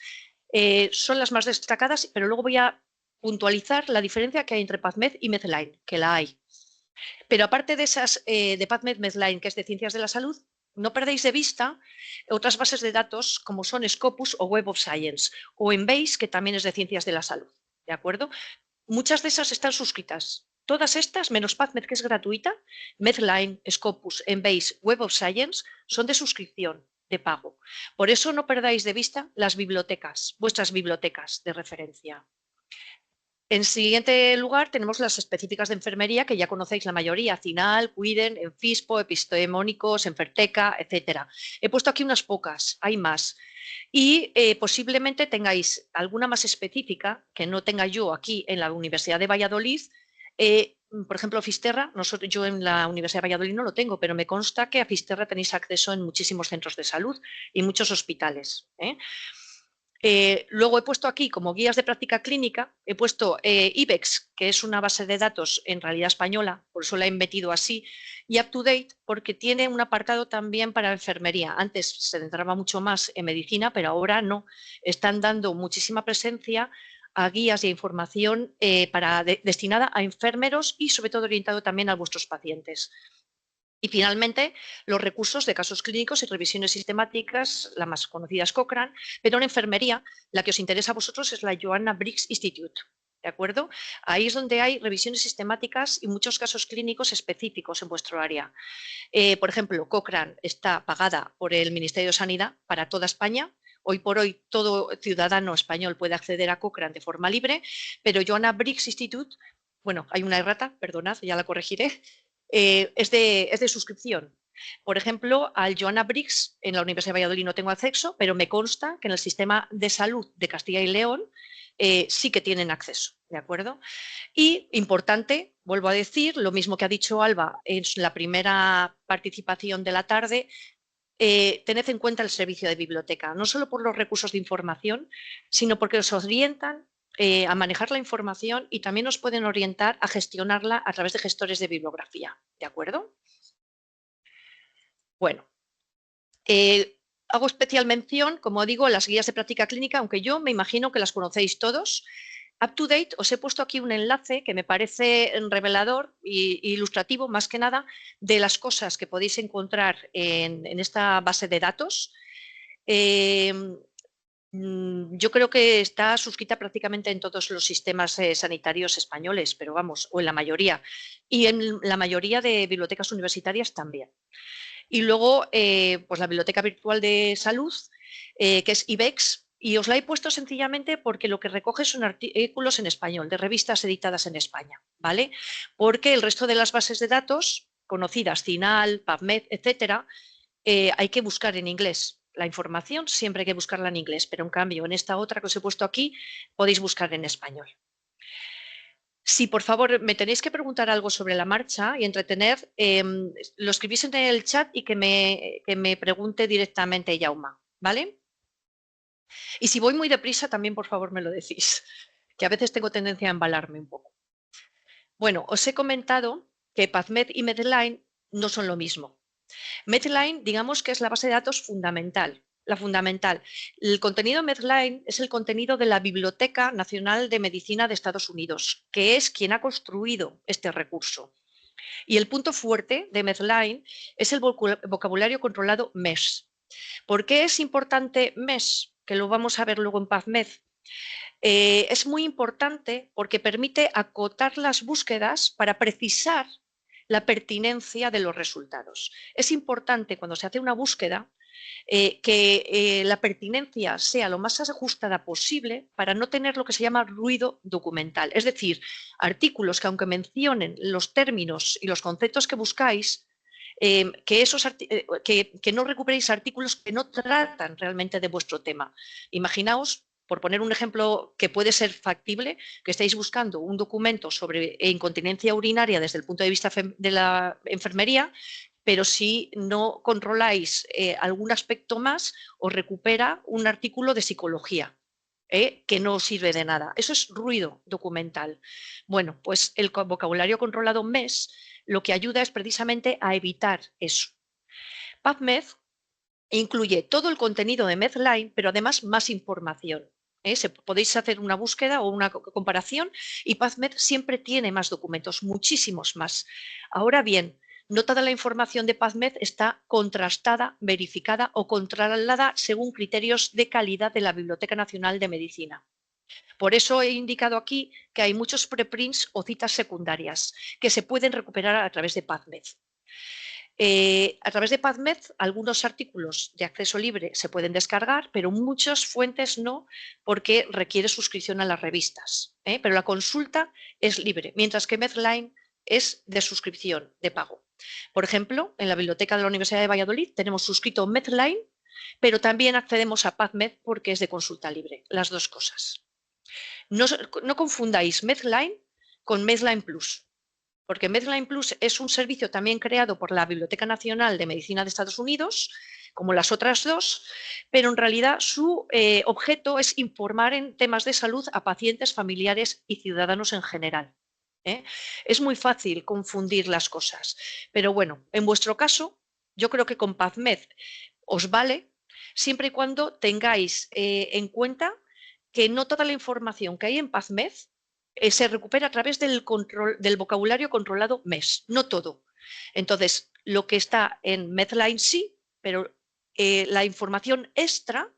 Son las más destacadas, pero luego voy a puntualizar la diferencia que hay entre PubMed y Medline, que la hay. Pero aparte de esas de PubMed, Medline, que es de ciencias de la salud, no perdéis de vista otras bases de datos como son Scopus o Web of Science, o Embase, que también es de ciencias de la salud. ¿De acuerdo? Muchas de esas están suscritas. Todas estas, menos PubMed, que es gratuita, Medline, Scopus, Embase, Web of Science, son de suscripción, de pago. Por eso no perdáis de vista las bibliotecas, vuestras bibliotecas de referencia. En siguiente lugar, tenemos las específicas de enfermería, que ya conocéis la mayoría: CINAL, Cuiden, Enfispo, Epistemónicos, Enferteca, etc. He puesto aquí unas pocas, hay más. Y posiblemente tengáis alguna más específica que no tenga yo aquí en la Universidad de Valladolid. Por ejemplo, Fisterra, yo en la Universidad de Valladolid no lo tengo, pero me consta que a Fisterra tenéis acceso en muchísimos centros de salud y muchos hospitales. Luego he puesto aquí como guías de práctica clínica, he puesto IBEX, que es una base de datos en realidad española, por eso la he metido así, y UpToDate, porque tiene un apartado también para enfermería. Antes se centraba mucho más en medicina, pero ahora no. Están dando muchísima presencia a guías y a información destinada a enfermeros y sobre todo orientado también a vuestros pacientes. Y finalmente, los recursos de casos clínicos y revisiones sistemáticas, la más conocida es Cochrane, pero en enfermería la que os interesa a vosotros es la Joanna Briggs Institute. ¿De acuerdo? Ahí es donde hay revisiones sistemáticas y muchos casos clínicos específicos en vuestro área. Por ejemplo, Cochrane está pagada por el Ministerio de Sanidad para toda España. Hoy por hoy todo ciudadano español puede acceder a Cochrane de forma libre, pero Joanna Briggs Institute, bueno, hay una errata, perdonad, ya la corregiré, es de suscripción. Por ejemplo, al Joanna Briggs en la Universidad de Valladolid no tengo acceso, pero me consta que en el sistema de salud de Castilla y León sí que tienen acceso, ¿de acuerdo? Y importante, vuelvo a decir, lo mismo que ha dicho Alba en la primera participación de la tarde, tened en cuenta el servicio de biblioteca, no solo por los recursos de información, sino porque os orientan a manejar la información y también os pueden orientar a gestionarla a través de gestores de bibliografía. ¿De acuerdo? Bueno, hago especial mención, como digo, a las guías de práctica clínica, aunque yo me imagino que las conocéis todos. UpToDate, os he puesto aquí un enlace que me parece revelador e ilustrativo, más que nada, de las cosas que podéis encontrar en esta base de datos. Yo creo que está suscrita prácticamente en todos los sistemas sanitarios españoles, pero vamos, o en la mayoría, y en la mayoría de bibliotecas universitarias también. Y luego, pues la Biblioteca Virtual de Salud, que es IBEX, y os la he puesto sencillamente porque lo que recoge son artículos en español, de revistas editadas en España, ¿vale? Porque el resto de las bases de datos conocidas, CINAL, PubMed, etcétera, hay que buscar en inglés. La información siempre hay que buscarla en inglés, pero en cambio en esta otra que os he puesto aquí podéis buscar en español. Si por favor me tenéis que preguntar algo sobre la marcha y entretener, lo escribís en el chat y que me pregunte directamente Jauma, ¿vale? Y si voy muy deprisa también por favor me lo decís, que a veces tengo tendencia a embalarme un poco. Bueno, os he comentado que PubMed y Medline no son lo mismo. Medline, digamos que es la base de datos fundamental, la fundamental. El contenido Medline es el contenido de la Biblioteca Nacional de Medicina de Estados Unidos, que es quien ha construido este recurso. Y el punto fuerte de Medline es el vocabulario controlado MESH. ¿Por qué es importante MESH? Que lo vamos a ver luego en PubMed. Es muy importante porque permite acotar las búsquedas para precisar la pertinencia de los resultados. Es importante cuando se hace una búsqueda que la pertinencia sea lo más ajustada posible para no tener lo que se llama ruido documental. Es decir, artículos que aunque mencionen los términos y los conceptos que buscáis, que no recuperéis artículos que no tratan realmente de vuestro tema. Imaginaos, por poner un ejemplo que puede ser factible, que estáis buscando un documento sobre incontinencia urinaria desde el punto de vista de la enfermería, pero si no controláis algún aspecto más, os recupera un artículo de psicología. que no sirve de nada. Eso es ruido documental. Bueno, pues el vocabulario controlado MES lo que ayuda es precisamente a evitar eso. PubMed incluye todo el contenido de Medline, pero además más información. Podéis hacer una búsqueda o una comparación y PubMed siempre tiene más documentos, muchísimos más. Ahora bien, no toda la información de PubMed está contrastada, verificada o controlada según criterios de calidad de la Biblioteca Nacional de Medicina. Por eso he indicado aquí que hay muchos preprints o citas secundarias que se pueden recuperar a través de PubMed. A través de PubMed, algunos artículos de acceso libre se pueden descargar, pero muchas fuentes no, porque requiere suscripción a las revistas. Pero la consulta es libre, mientras que Medline es de suscripción, de pago. Por ejemplo, en la biblioteca de la Universidad de Valladolid tenemos suscrito Medline, pero también accedemos a PubMed porque es de consulta libre, las dos cosas. No confundáis Medline con Medline Plus, porque Medline Plus es un servicio también creado por la Biblioteca Nacional de Medicina de Estados Unidos, como las otras dos, pero en realidad su objeto es informar en temas de salud a pacientes, familiares y ciudadanos en general. Es muy fácil confundir las cosas, pero bueno, en vuestro caso, yo creo que con PubMed os vale siempre y cuando tengáis en cuenta que no toda la información que hay en PubMed se recupera a través del vocabulario controlado MES, no todo. Entonces, lo que está en Medline sí, pero la información extra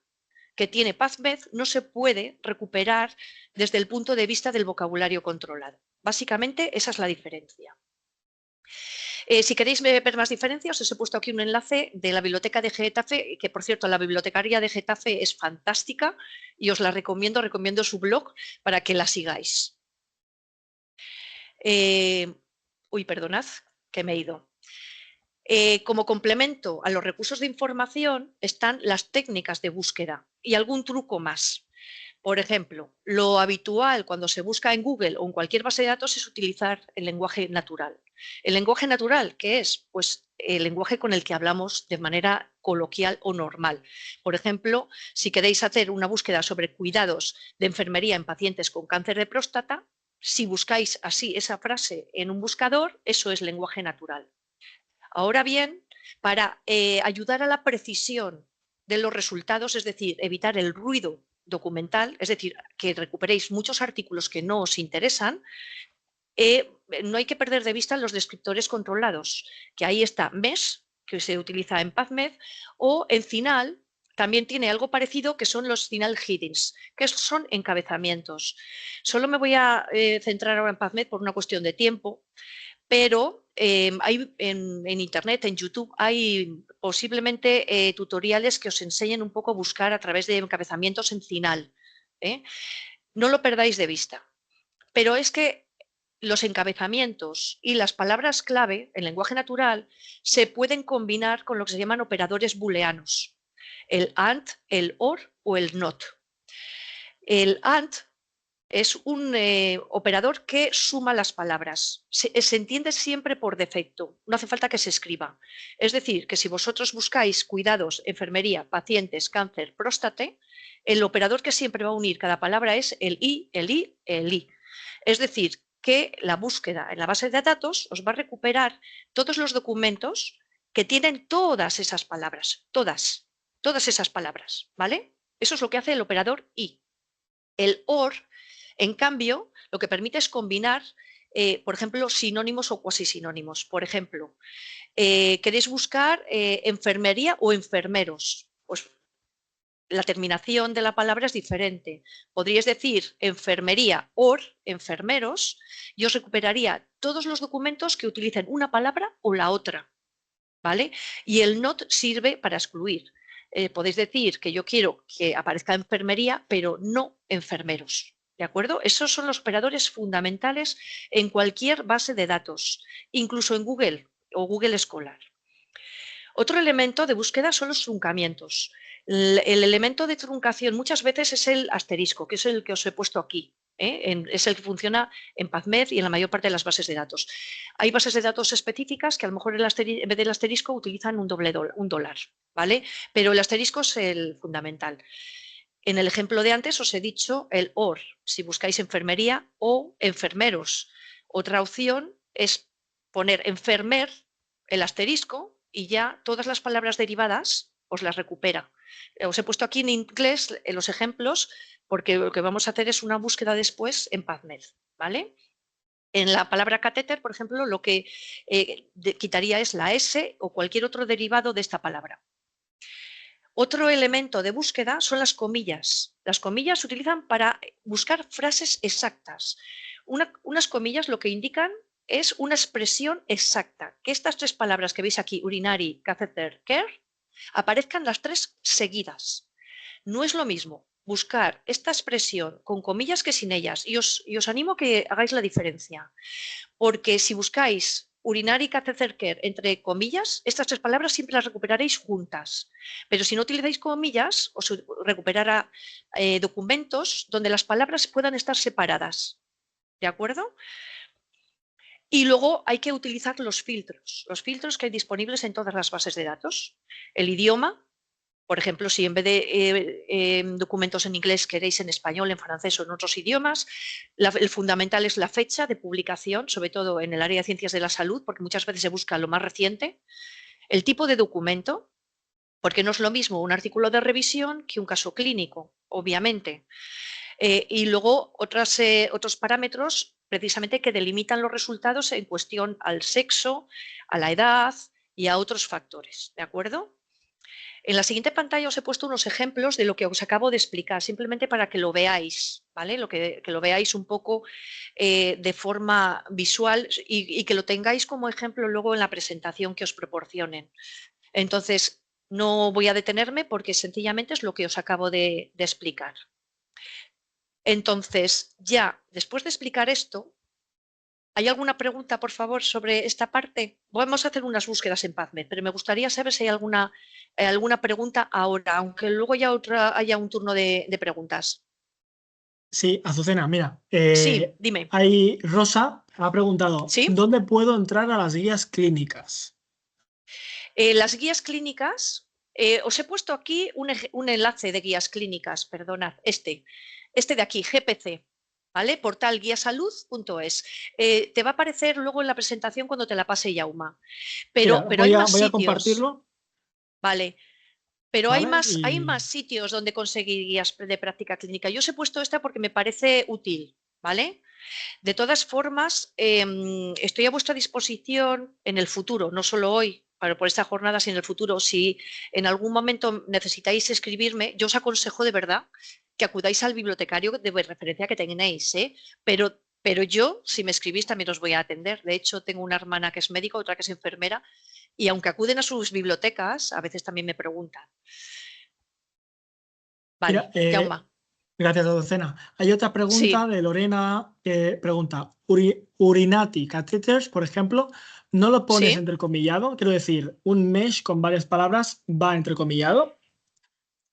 que tiene PubMed no se puede recuperar desde el punto de vista del vocabulario controlado. Básicamente, esa es la diferencia. Si queréis ver más diferencias, os he puesto aquí un enlace de la biblioteca de Getafe, que por cierto, la bibliotecaria de Getafe es fantástica y os la recomiendo su blog para que la sigáis. Perdonad, que me he ido. Como complemento a los recursos de información están las técnicas de búsqueda y algún truco más. Por ejemplo, lo habitual cuando se busca en Google o en cualquier base de datos es utilizar el lenguaje natural. ¿El lenguaje natural qué es? Pues el lenguaje con el que hablamos de manera coloquial o normal. Por ejemplo, si queréis hacer una búsqueda sobre cuidados de enfermería en pacientes con cáncer de próstata, si buscáis así esa frase en un buscador, eso es lenguaje natural. Ahora bien, para ayudar a la precisión de los resultados, es decir, evitar el ruido documental, es decir, que recuperéis muchos artículos que no os interesan, no hay que perder de vista los descriptores controlados, que ahí está MES, que se utiliza en PubMed, o en Cinal también tiene algo parecido, que son los Cinal Headings, que son encabezamientos. Solo me voy a centrar ahora en PubMed por una cuestión de tiempo, pero hay en Internet, en YouTube, hay posiblemente tutoriales que os enseñen un poco a buscar a través de encabezamientos en Cinal. No lo perdáis de vista. Pero es que los encabezamientos y las palabras clave en lenguaje natural se pueden combinar con lo que se llaman operadores booleanos, el AND, el OR o el NOT. El AND es un operador que suma las palabras. Se entiende siempre por defecto, no hace falta que se escriba. Es decir, que si vosotros buscáis cuidados, enfermería, pacientes, cáncer, próstata, el operador que siempre va a unir cada palabra es el I, el I, el I. Es decir, que la búsqueda en la base de datos os va a recuperar todos los documentos que tienen todas esas palabras, todas esas palabras, ¿vale? Eso es lo que hace el operador I. El OR, en cambio, lo que permite es combinar, por ejemplo, sinónimos o cuasi sinónimos. Por ejemplo, queréis buscar enfermería o enfermeros. Pues la terminación de la palabra es diferente. Podríais decir enfermería o enfermeros y os recuperaría todos los documentos que utilicen una palabra o la otra, ¿vale? Y el not sirve para excluir. Podéis decir que yo quiero que aparezca enfermería, pero no enfermeros, ¿de acuerdo? Esos son los operadores fundamentales en cualquier base de datos, incluso en Google o Google Scholar. Otro elemento de búsqueda son los truncamientos. El elemento de truncación muchas veces es el asterisco, que es el que os he puesto aquí. Es el que funciona en PubMed y en la mayor parte de las bases de datos. Hay bases de datos específicas que a lo mejor en vez del asterisco utilizan un $, ¿vale? Pero el asterisco es el fundamental. En el ejemplo de antes os he dicho el OR, si buscáis enfermería o enfermeros. Otra opción es poner enfermer, el asterisco, y ya todas las palabras derivadas os las recupera. Os he puesto aquí en inglés los ejemplos porque lo que vamos a hacer es una búsqueda después en PubMed, ¿vale? En la palabra catéter, por ejemplo, lo que quitaría es la S o cualquier otro derivado de esta palabra. Otro elemento de búsqueda son las comillas. Las comillas se utilizan para buscar frases exactas. Unas comillas lo que indican es una expresión exacta, que estas tres palabras que veis aquí, urinary, catheter, care, aparezcan las tres seguidas. No es lo mismo buscar esta expresión con comillas que sin ellas, y os animo a que hagáis la diferencia, porque si buscáis urinary catheter care entre comillas, estas tres palabras siempre las recuperaréis juntas, pero si no utilizáis comillas, os recuperará documentos donde las palabras puedan estar separadas, ¿de acuerdo? Y luego hay que utilizar los filtros que hay disponibles en todas las bases de datos. El idioma, por ejemplo, si en vez de documentos en inglés queréis en español, en francés o en otros idiomas, el fundamental es la fecha de publicación, sobre todo en el área de ciencias de la salud, porque muchas veces se busca lo más reciente. El tipo de documento, porque no es lo mismo un artículo de revisión que un caso clínico, obviamente. Y luego otros parámetros precisamente que delimitan los resultados en cuestión al sexo, a la edad y a otros factores, ¿de acuerdo? En la siguiente pantalla os he puesto unos ejemplos de lo que os acabo de explicar, simplemente para que lo veáis, ¿vale? Que lo veáis un poco de forma visual y que lo tengáis como ejemplo luego en la presentación que os proporcionen. Entonces, no voy a detenerme porque sencillamente es lo que os acabo de explicar. Entonces, ya después de explicar esto, ¿hay alguna pregunta, por favor, sobre esta parte? Vamos a hacer unas búsquedas en PubMed, pero me gustaría saber si hay alguna pregunta ahora, aunque luego haya un turno de preguntas. Sí, Azucena, mira, Sí, dime. Rosa ha preguntado, ¿Sí? ¿dónde puedo entrar a las guías clínicas? Las guías clínicas, os he puesto aquí un enlace de guías clínicas, perdonad, este de aquí, GPC, ¿vale? Portal guiasalud.es. Te va a aparecer luego en la presentación cuando te la pase Yauma. Mira, Pero hay más voy a sitios, compartirlo. ¿vale? Pero ¿Vale? hay más sitios donde conseguir guías de práctica clínica. Yo os he puesto esta porque me parece útil, ¿vale? De todas formas, estoy a vuestra disposición en el futuro, no solo hoy, por esta jornada, sino en el futuro. Si en algún momento necesitáis escribirme, yo os aconsejo de verdad que acudáis al bibliotecario de referencia que tenéis, ¿eh? Pero yo, si me escribís, también os voy a atender. De hecho, tengo una hermana que es médico, otra que es enfermera, y aunque acuden a sus bibliotecas, a veces también me preguntan. Vale, Mira, Jaume. gracias, Azucena. Hay otra pregunta Sí. de Lorena que pregunta, urinati catheters, por ejemplo, ¿no lo pones Sí. entrecomillado? Quiero decir, un mesh con varias palabras va entrecomillado.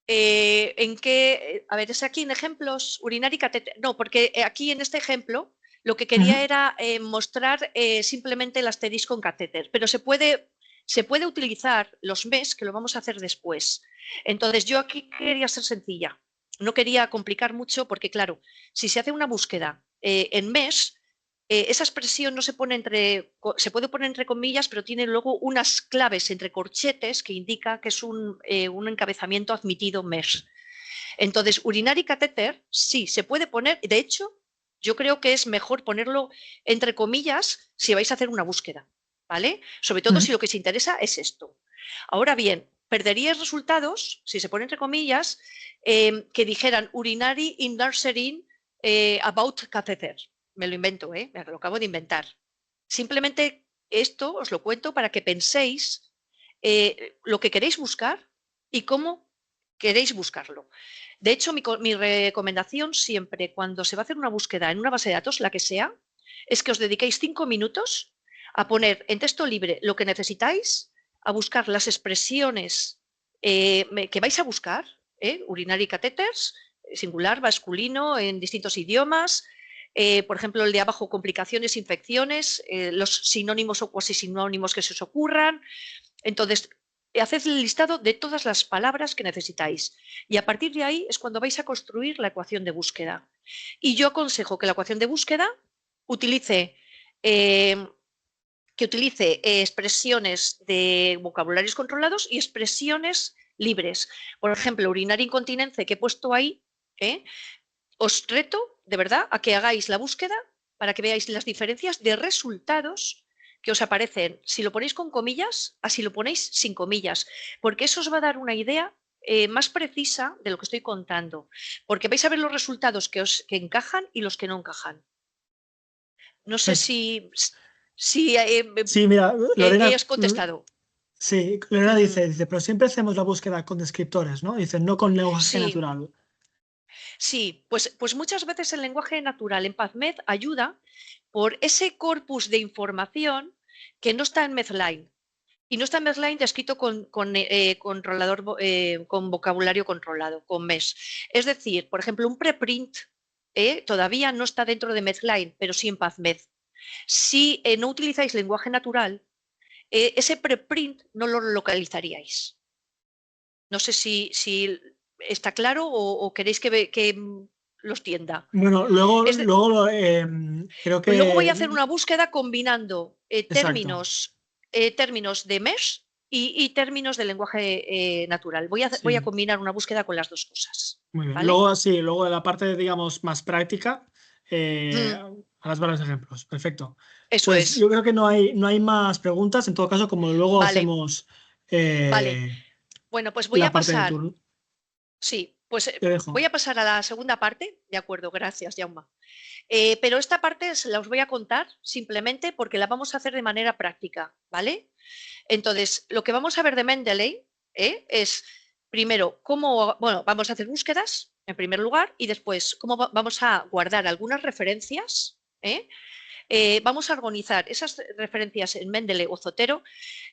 ¿En qué? A ver, ¿es aquí en ejemplos? Urinary catheter. No, porque aquí en este ejemplo lo que quería era mostrar simplemente el asterisco en catéter, pero se puede utilizar los mesh, que lo vamos a hacer después. Entonces, yo aquí quería ser sencilla. No quería complicar mucho porque, claro, si se hace una búsqueda en mesh, esa expresión no se puede poner entre comillas, pero tiene luego unas claves entre corchetes que indica que es un encabezamiento admitido mesh. Entonces, urinary catheter sí se puede poner, de hecho, yo creo que es mejor ponerlo entre comillas si vais a hacer una búsqueda, ¿vale? Sobre todo si lo que os interesa es esto. Ahora bien, perderíais resultados, si se pone entre comillas, que dijeran urinary in nursery about catheter. Me lo invento, me lo acabo de inventar. Simplemente esto os lo cuento para que penséis lo que queréis buscar y cómo queréis buscarlo. De hecho, mi recomendación siempre cuando se va a hacer una búsqueda en una base de datos, la que sea, es que os dediquéis 5 minutos a poner en texto libre lo que necesitáis, a buscar las expresiones que vais a buscar, urinary catheters, singular, masculino, en distintos idiomas, por ejemplo, el de abajo, complicaciones, infecciones, los sinónimos o cuasi sinónimos que se os ocurran. Entonces, haced el listado de todas las palabras que necesitáis. Y a partir de ahí es cuando vais a construir la ecuación de búsqueda. Y yo aconsejo que la ecuación de búsqueda utilice expresiones de vocabularios controlados y expresiones libres. Por ejemplo, urinar incontinencia que he puesto ahí, os reto de verdad a que hagáis la búsqueda para que veáis las diferencias de resultados que os aparecen, si lo ponéis con comillas, así lo ponéis sin comillas, porque eso os va a dar una idea más precisa de lo que estoy contando, porque vais a ver los resultados que encajan y los que no encajan. No sé si Sí, mira, Lorena, has contestado. Sí, Lorena dice, pero siempre hacemos la búsqueda con descriptores, ¿no? Dice, no con lenguaje natural. Sí, pues muchas veces el lenguaje natural en PubMed ayuda por ese corpus de información que no está en Medline. Y no está en Medline descrito con vocabulario controlado, con MES. Es decir, por ejemplo, un preprint todavía no está dentro de Medline, pero sí en PubMed. Si no utilizáis lenguaje natural, ese preprint no lo localizaríais. No sé si está claro o queréis que los tienda. Bueno, luego creo que... Luego voy a hacer una búsqueda combinando términos de mesh y términos de lenguaje natural. Voy a combinar una búsqueda con las dos cosas. Muy bien. ¿Vale? Luego de la parte, digamos, más práctica, harás varios ejemplos. Perfecto. Eso pues es. Yo creo que no hay más preguntas. En todo caso, como luego hacemos vale. Bueno, pues voy a pasar. Sí, pues voy a pasar a la segunda parte. De acuerdo, gracias, Jaume. Pero esta parte la os voy a contar simplemente porque la vamos a hacer de manera práctica, ¿vale? Entonces, lo que vamos a ver de Mendeley es, primero, vamos a hacer búsquedas, en primer lugar, y después, cómo vamos a guardar algunas referencias, vamos a organizar esas referencias en Mendeley o Zotero.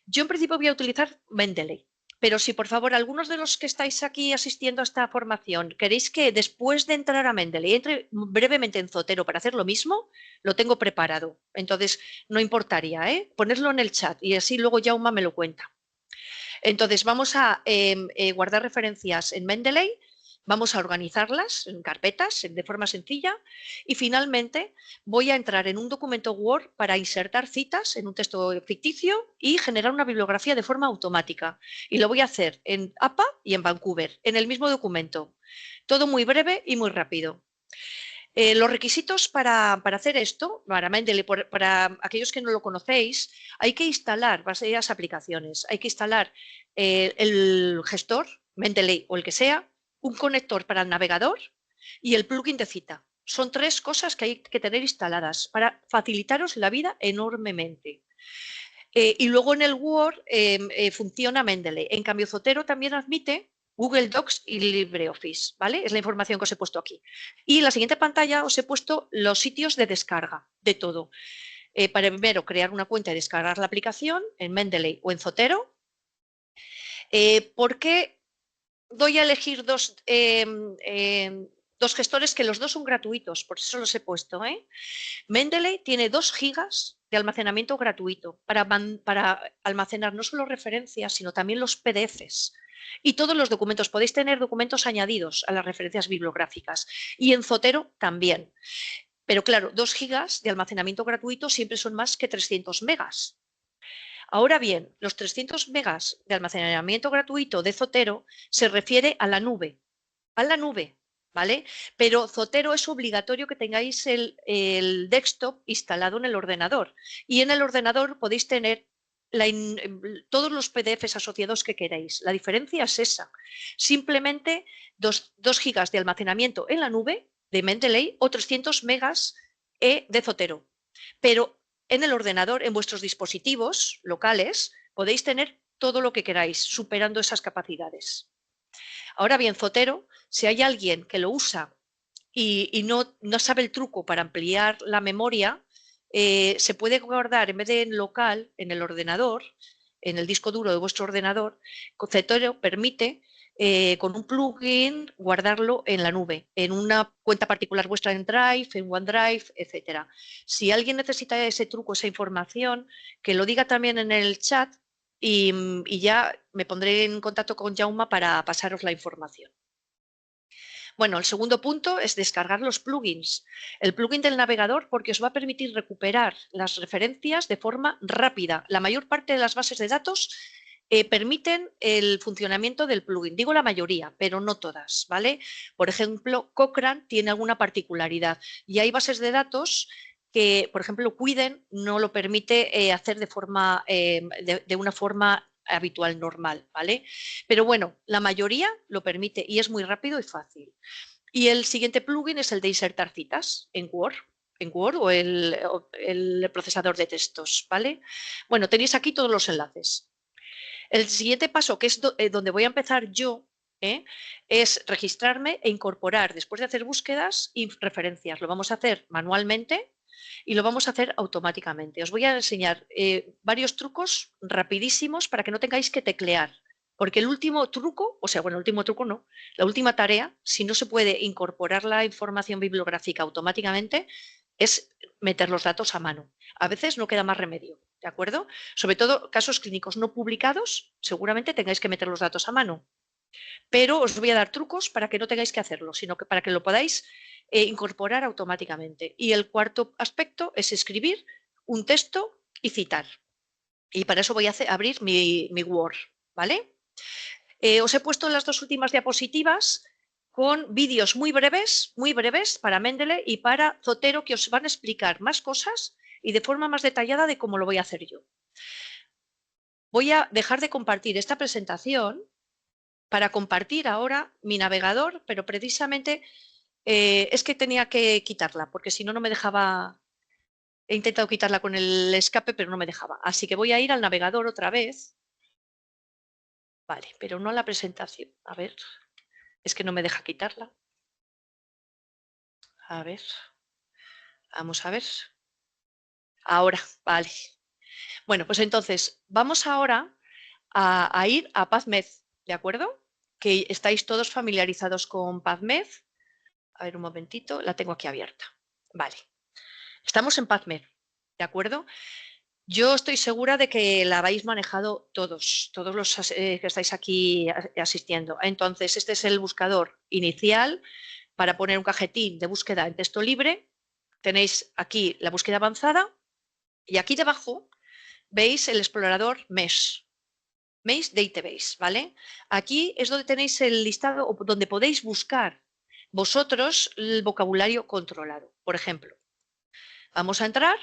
Yo, en principio, voy a utilizar Mendeley. Pero si, por favor, algunos de los que estáis aquí asistiendo a esta formación queréis que después de entrar a Mendeley entre brevemente en Zotero para hacer lo mismo, lo tengo preparado. Entonces, no importaría, ponerlo en el chat y así luego Jaume me lo cuenta. Entonces, vamos a guardar referencias en Mendeley, vamos a organizarlas en carpetas de forma sencilla y finalmente voy a entrar en un documento Word para insertar citas en un texto ficticio y generar una bibliografía de forma automática. Y lo voy a hacer en APA y en Vancouver, en el mismo documento. Todo muy breve y muy rápido. Los requisitos para hacer esto, para Mendeley, para aquellos que no lo conocéis, hay que instalar varias aplicaciones. Hay que instalar el gestor, Mendeley o el que sea, un conector para el navegador y el plugin de cita. Son 3 cosas que hay que tener instaladas para facilitaros la vida enormemente. Y luego en el Word funciona Mendeley. En cambio, Zotero también admite Google Docs y LibreOffice, ¿vale? Es la información que os he puesto aquí. Y en la siguiente pantalla os he puesto los sitios de descarga de todo. Para primero crear una cuenta y descargar la aplicación en Mendeley o en Zotero. ¿Por qué doy a elegir dos gestores que los dos son gratuitos? Por eso los he puesto. Mendeley tiene 2 gigas de almacenamiento gratuito para almacenar no solo referencias, sino también los PDFs. Y todos los documentos, podéis tener documentos añadidos a las referencias bibliográficas. Y en Zotero también. Pero claro, 2 gigas de almacenamiento gratuito siempre son más que 300 megas. Ahora bien, los 300 megas de almacenamiento gratuito de Zotero se refiere a la nube. A la nube, ¿vale? Pero Zotero es obligatorio que tengáis el desktop instalado en el ordenador. Y en el ordenador podéis tener todos los PDFs asociados que queréis. La diferencia es esa. Simplemente 2 gigas de almacenamiento en la nube de Mendeley o 300 megas de Zotero. Pero en el ordenador, en vuestros dispositivos locales, podéis tener todo lo que queráis, superando esas capacidades. Ahora bien, Zotero, si hay alguien que lo usa y no sabe el truco para ampliar la memoria, se puede guardar en vez de en local, en el ordenador, en el disco duro de vuestro ordenador. Zotero permite con un plugin guardarlo en la nube, en una cuenta particular vuestra en Drive, en OneDrive, etc. Si alguien necesita ese truco, esa información, que lo diga también en el chat y ya me pondré en contacto con Jaume para pasaros la información. Bueno, el segundo punto es descargar los plugins. El plugin del navegador porque os va a permitir recuperar las referencias de forma rápida. La mayor parte de las bases de datos permiten el funcionamiento del plugin. Digo la mayoría, pero no todas, ¿vale? Por ejemplo, Cochrane tiene alguna particularidad y hay bases de datos que, por ejemplo, Quiden no lo permite hacer de una forma habitual, normal, ¿vale? Pero bueno, la mayoría lo permite y es muy rápido y fácil. Y el siguiente plugin es el de insertar citas en Word o el procesador de textos, ¿vale? Bueno, tenéis aquí todos los enlaces. El siguiente paso, que es donde voy a empezar yo, es registrarme e incorporar, después de hacer búsquedas y referencias. Lo vamos a hacer manualmente y lo vamos a hacer automáticamente. Os voy a enseñar varios trucos rapidísimos para que no tengáis que teclear. Porque el último truco, o sea, bueno, el último truco no, la última tarea, si no se puede incorporar la información bibliográfica automáticamente, es meter los datos a mano. A veces no queda más remedio, ¿de acuerdo? Sobre todo casos clínicos no publicados, seguramente tengáis que meter los datos a mano. Pero os voy a dar trucos para que no tengáis que hacerlo, sino que para que lo podáis incorporar automáticamente. Y el cuarto aspecto es escribir un texto y citar. Y para eso voy a abrir mi Word, ¿vale? Os he puesto las dos últimas diapositivas con vídeos muy breves para Mendeley y para Zotero, que os van a explicar más cosas y de forma más detallada de cómo lo voy a hacer yo. Voy a dejar de compartir esta presentación para compartir ahora mi navegador, pero precisamente es que tenía que quitarla, porque si no, no me dejaba. He intentado quitarla con el escape, pero no me dejaba. Así que voy a ir al navegador otra vez. Vale, pero no a la presentación. A ver, es que no me deja quitarla. A ver, vamos a ver. Ahora, vale. Bueno, pues entonces vamos ahora a ir a PubMed, ¿de acuerdo? Que estáis todos familiarizados con PubMed. A ver, un momentito, la tengo aquí abierta. Vale, estamos en PubMed, ¿de acuerdo? Yo estoy segura de que la habéis manejado todos los que estáis aquí asistiendo. Entonces, este es el buscador inicial para poner un cajetín de búsqueda en texto libre. Tenéis aquí la búsqueda avanzada y aquí debajo veis el explorador MESH Database, ¿vale? Aquí es donde tenéis el listado o donde podéis buscar vosotros el vocabulario controlado. Por ejemplo, vamos a entrar.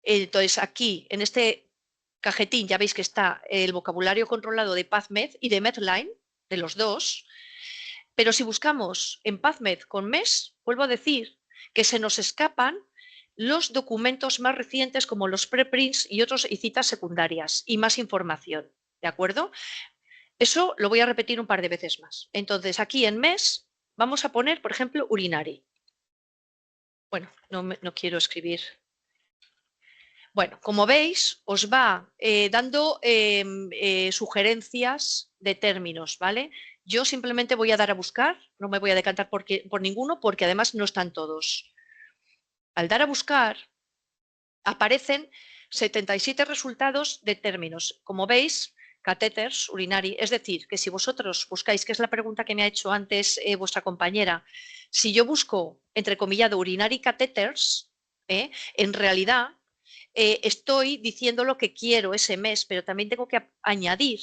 Entonces, aquí, en este cajetín, ya veis que está el vocabulario controlado de PubMed y de Medline, de los dos. Pero si buscamos en PubMed con MESH, vuelvo a decir que se nos escapan los documentos más recientes como los preprints y citas secundarias y más información, ¿de acuerdo? Eso lo voy a repetir un par de veces más. Entonces, aquí en MESH vamos a poner, por ejemplo, urinary. Bueno, no quiero escribir. Bueno, como veis, os va dando sugerencias de términos, ¿vale? Yo simplemente voy a dar a buscar, no me voy a decantar por ninguno porque además no están todos. Al dar a buscar, aparecen 77 resultados de términos. Como veis, catheters, urinary, es decir, que si vosotros buscáis, que es la pregunta que me ha hecho antes vuestra compañera, si yo busco, entrecomillado, urinary catheters, en realidad estoy diciendo lo que quiero ese mes, pero también tengo que añadir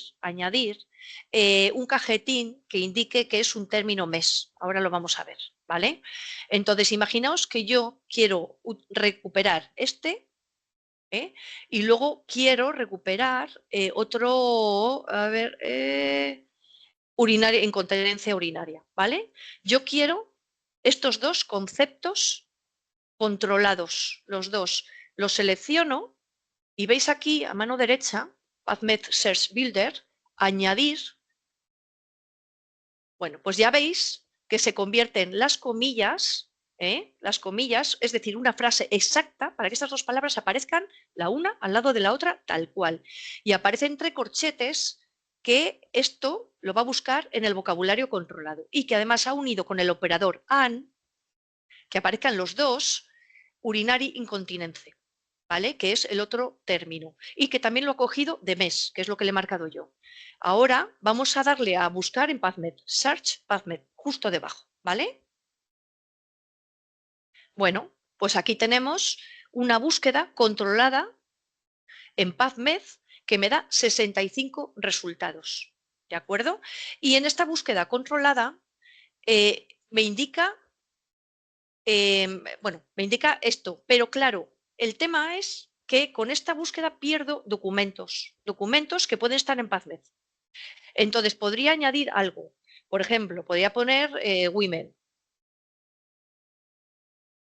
un cajetín que indique que es un término mes. Ahora lo vamos a ver, ¿vale? Entonces, imaginaos que yo quiero recuperar y luego quiero recuperar otro, a ver, incontinencia urinaria, ¿vale? Yo quiero estos dos conceptos controlados, los dos. Los selecciono y veis aquí a mano derecha, PubMed Search Builder, añadir. Bueno, pues ya veis que se convierten las comillas, es decir, una frase exacta para que estas dos palabras aparezcan la una al lado de la otra tal cual. Y aparece entre corchetes que esto lo va a buscar en el vocabulario controlado y que además ha unido con el operador AND, que aparezcan los dos, urinary incontinence. ¿vale? Que es el otro término. Y que también lo ha cogido de mes, que es lo que le he marcado yo. Ahora vamos a darle a buscar en PubMed, Search PubMed, justo debajo, ¿vale? Bueno, pues aquí tenemos una búsqueda controlada en PubMed que me da 65 resultados, ¿de acuerdo? Y en esta búsqueda controlada me indica, me indica esto, pero claro, el tema es que con esta búsqueda pierdo documentos que pueden estar en PubMed. Entonces podría añadir algo, por ejemplo, podría poner women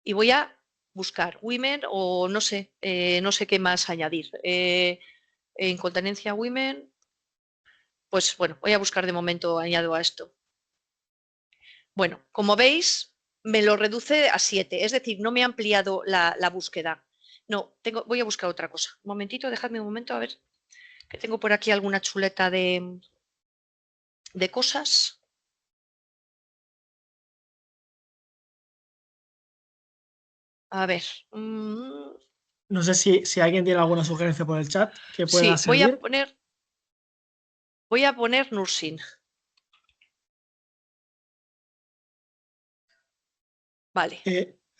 y voy a buscar women o no sé qué más añadir. Incontinencia women, pues bueno, voy a buscar de momento, añado a esto. Bueno, como veis, me lo reduce a 7, es decir, no me ha ampliado la búsqueda. No, voy a buscar otra cosa. Un momentito, dejadme un momento a ver, que tengo por aquí alguna chuleta de cosas. A ver. No sé si alguien tiene alguna sugerencia por el chat que pueda Sí, voy servir. a poner nursing. Vale.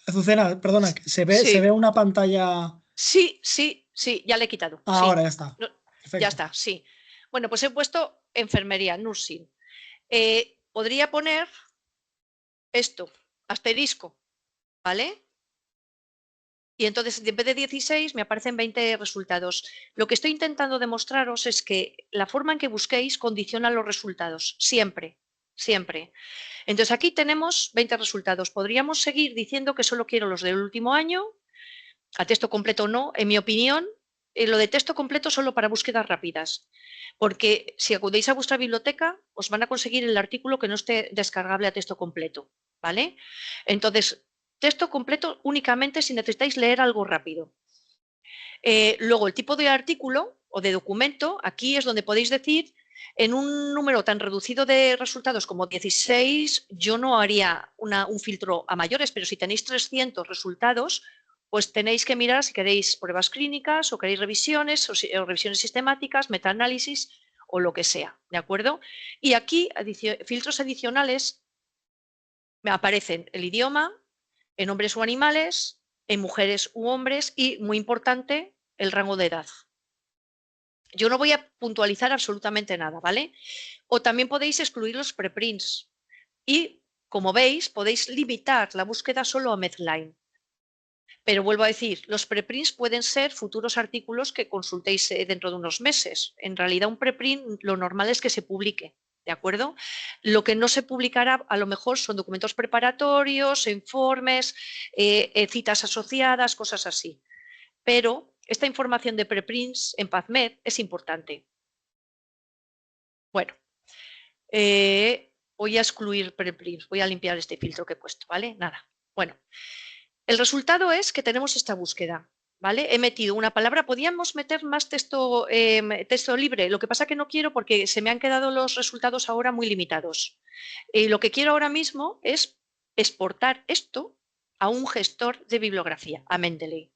Azucena, perdona, ¿se Sí. ve una pantalla? Sí, ya le he quitado. Ahora Sí. ya está. No, ya Perfecto. está, sí. Bueno, pues he puesto enfermería, nursing. Podría poner esto, asterisco, ¿vale? Y entonces, en vez de 16, me aparecen 20 resultados. Lo que estoy intentando demostraros es que la forma en que busquéis condiciona los resultados, siempre, siempre. Entonces, aquí tenemos 20 resultados. Podríamos seguir diciendo que solo quiero los del último año, a texto completo no, en mi opinión, lo de texto completo solo para búsquedas rápidas, porque si acudéis a vuestra biblioteca os van a conseguir el artículo que no esté descargable a texto completo, ¿vale? Entonces, texto completo únicamente si necesitáis leer algo rápido. Luego, el tipo de artículo o de documento, aquí es donde podéis decir, en un número tan reducido de resultados como 16, yo no haría un filtro a mayores, pero si tenéis 300 resultados, pues tenéis que mirar si queréis pruebas clínicas o queréis revisiones o revisiones sistemáticas, metaanálisis o lo que sea, ¿de acuerdo? Y aquí, filtros adicionales, me aparecen el idioma, en hombres o animales, en mujeres u hombres y, muy importante, el rango de edad. Yo no voy a puntualizar absolutamente nada, ¿vale? O también podéis excluir los preprints y, como veis, podéis limitar la búsqueda solo a Medline. Pero vuelvo a decir, los preprints pueden ser futuros artículos que consultéis dentro de unos meses. En realidad, un preprint lo normal es que se publique, ¿de acuerdo? Lo que no se publicará a lo mejor son documentos preparatorios, informes, citas asociadas, cosas así. Pero esta información de preprints en PubMed es importante. Bueno, voy a excluir preprints, voy a limpiar este filtro que he puesto, ¿vale? Nada. Bueno, el resultado es que tenemos esta búsqueda, ¿vale? He metido una palabra, podíamos meter más texto libre, lo que pasa que no quiero porque se me han quedado los resultados ahora muy limitados. Lo que quiero ahora mismo es exportar esto a un gestor de bibliografía, a Mendeley.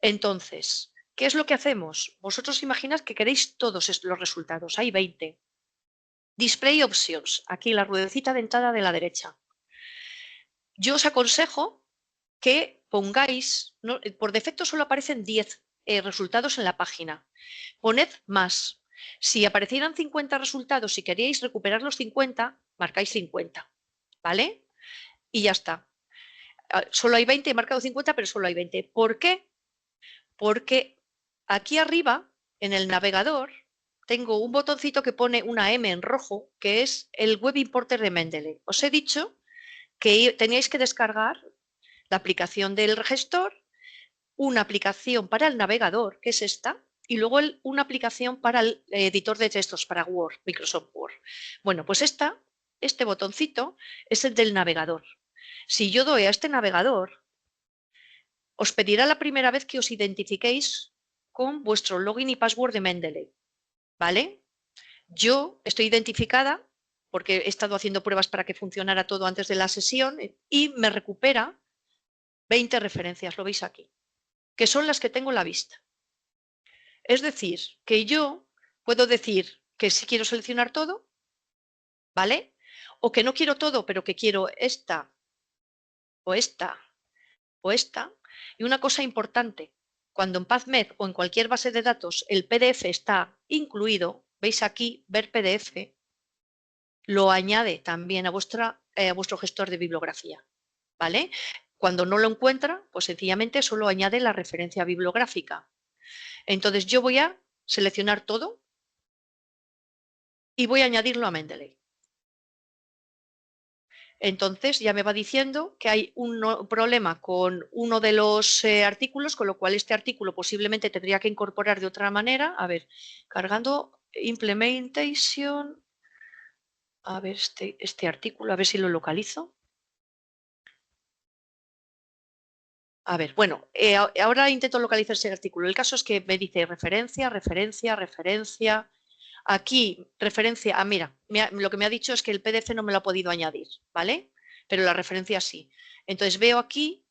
Entonces, ¿qué es lo que hacemos? Vosotros imaginad que queréis todos los resultados, hay 20. Display Options, aquí la ruedecita dentada de la derecha. Yo os aconsejo que pongáis, por defecto solo aparecen 10 resultados en la página. Poned más. Si aparecieran 50 resultados y queríais recuperar los 50, marcáis 50, ¿vale? Y ya está. Solo hay 20, he marcado 50, pero solo hay 20. ¿Por qué? Porque aquí arriba, en el navegador, tengo un botoncito que pone una M en rojo, que es el Web Importer de Mendeley. Os he dicho que teníais que descargar la aplicación del gestor, una aplicación para el navegador, que es esta, y luego una aplicación para el editor de textos, para Word, Microsoft Word. Bueno, pues este botoncito es el del navegador. Si yo doy a este navegador, os pedirá la primera vez que os identifiquéis con vuestro login y password de Mendeley, ¿vale? Yo estoy identificada porque he estado haciendo pruebas para que funcionara todo antes de la sesión y me recupera 20 referencias, lo veis aquí. que son las que tengo a la vista. Es decir, que yo puedo decir que sí quiero seleccionar todo, ¿vale? O que no quiero todo, pero que quiero esta, o esta, o esta. Y una cosa importante, cuando en PubMed o en cualquier base de datos el PDF está incluido, veis aquí, ver PDF, lo añade también a vuestro gestor de bibliografía, ¿vale? Cuando no lo encuentra, pues sencillamente solo añade la referencia bibliográfica. Entonces yo voy a seleccionar todo y voy a añadirlo a Mendeley. Entonces ya me va diciendo que hay un problema con uno de los artículos, con lo cual este artículo posiblemente tendría que incorporar de otra manera. A ver, cargando implementation. A ver, este artículo, a ver si lo localizo. A ver, bueno, ahora intento localizar ese artículo. El caso es que me dice referencia, referencia, referencia. Aquí, referencia, mira, lo que me ha dicho es que el PDF no me lo ha podido añadir, ¿vale? Pero la referencia sí. Entonces veo aquí,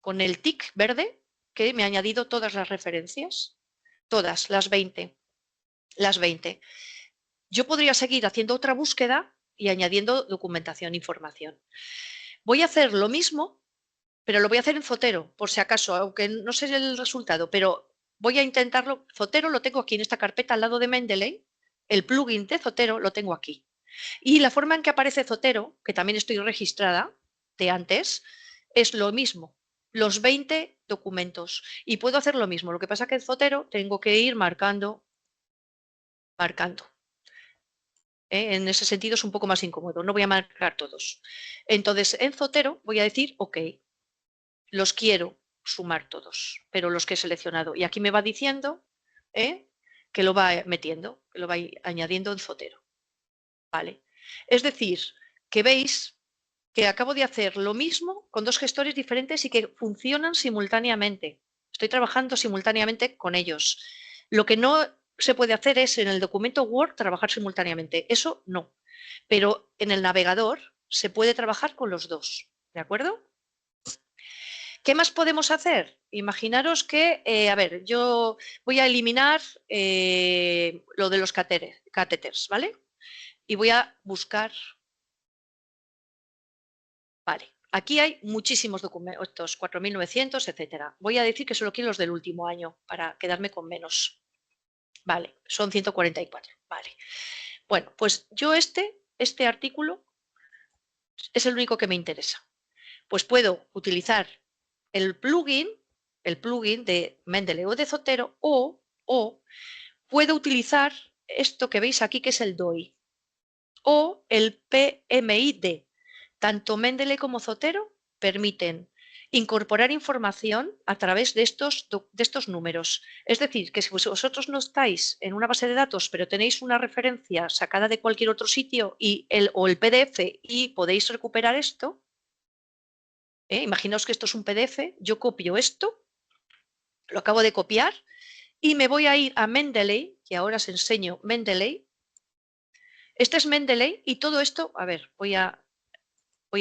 con el tic verde, que me ha añadido todas las referencias. Todas, las 20. Las 20. Yo podría seguir haciendo otra búsqueda y añadiendo documentación, información. Voy a hacer lo mismo, pero lo voy a hacer en Zotero, por si acaso, aunque no sé el resultado, pero voy a intentarlo. Zotero lo tengo aquí en esta carpeta al lado de Mendeley. El plugin de Zotero lo tengo aquí. Y la forma en que aparece Zotero, que también estoy registrada de antes, es lo mismo, los 20 documentos. Y puedo hacer lo mismo. Lo que pasa es que en Zotero tengo que ir marcando. En ese sentido es un poco más incómodo. No voy a marcar todos. Entonces, en Zotero voy a decir, OK, los quiero sumar todos, pero los que he seleccionado. Y aquí me va diciendo que lo va metiendo, que lo va añadiendo en Zotero. ¿Vale? Es decir, que veis que acabo de hacer lo mismo con dos gestores diferentes y que funcionan simultáneamente. Estoy trabajando simultáneamente con ellos. Lo que no se puede hacer es en el documento Word trabajar simultáneamente. Eso no. Pero en el navegador se puede trabajar con los dos. ¿De acuerdo? ¿Qué más podemos hacer? Imaginaros que, a ver, yo voy a eliminar lo de los catéteres, ¿vale? Y voy a buscar. Vale, aquí hay muchísimos documentos, 4.900, etcétera. Voy a decir que solo quiero los del último año para quedarme con menos. Vale, son 144. Vale. Bueno, pues yo este artículo es el único que me interesa. Pues puedo utilizar el plugin de Mendeley o de Zotero o puedo utilizar esto que veis aquí que es el DOI o el PMID. Tanto Mendeley como Zotero permiten incorporar información a través de estos números. Es decir, que si vosotros no estáis en una base de datos, pero tenéis una referencia sacada de cualquier otro sitio o el PDF y podéis recuperar esto, imaginaos que esto es un PDF, yo copio esto, lo acabo de copiar y me voy a ir a Mendeley, que ahora os enseño Mendeley. Este es Mendeley y todo esto, a ver, voy a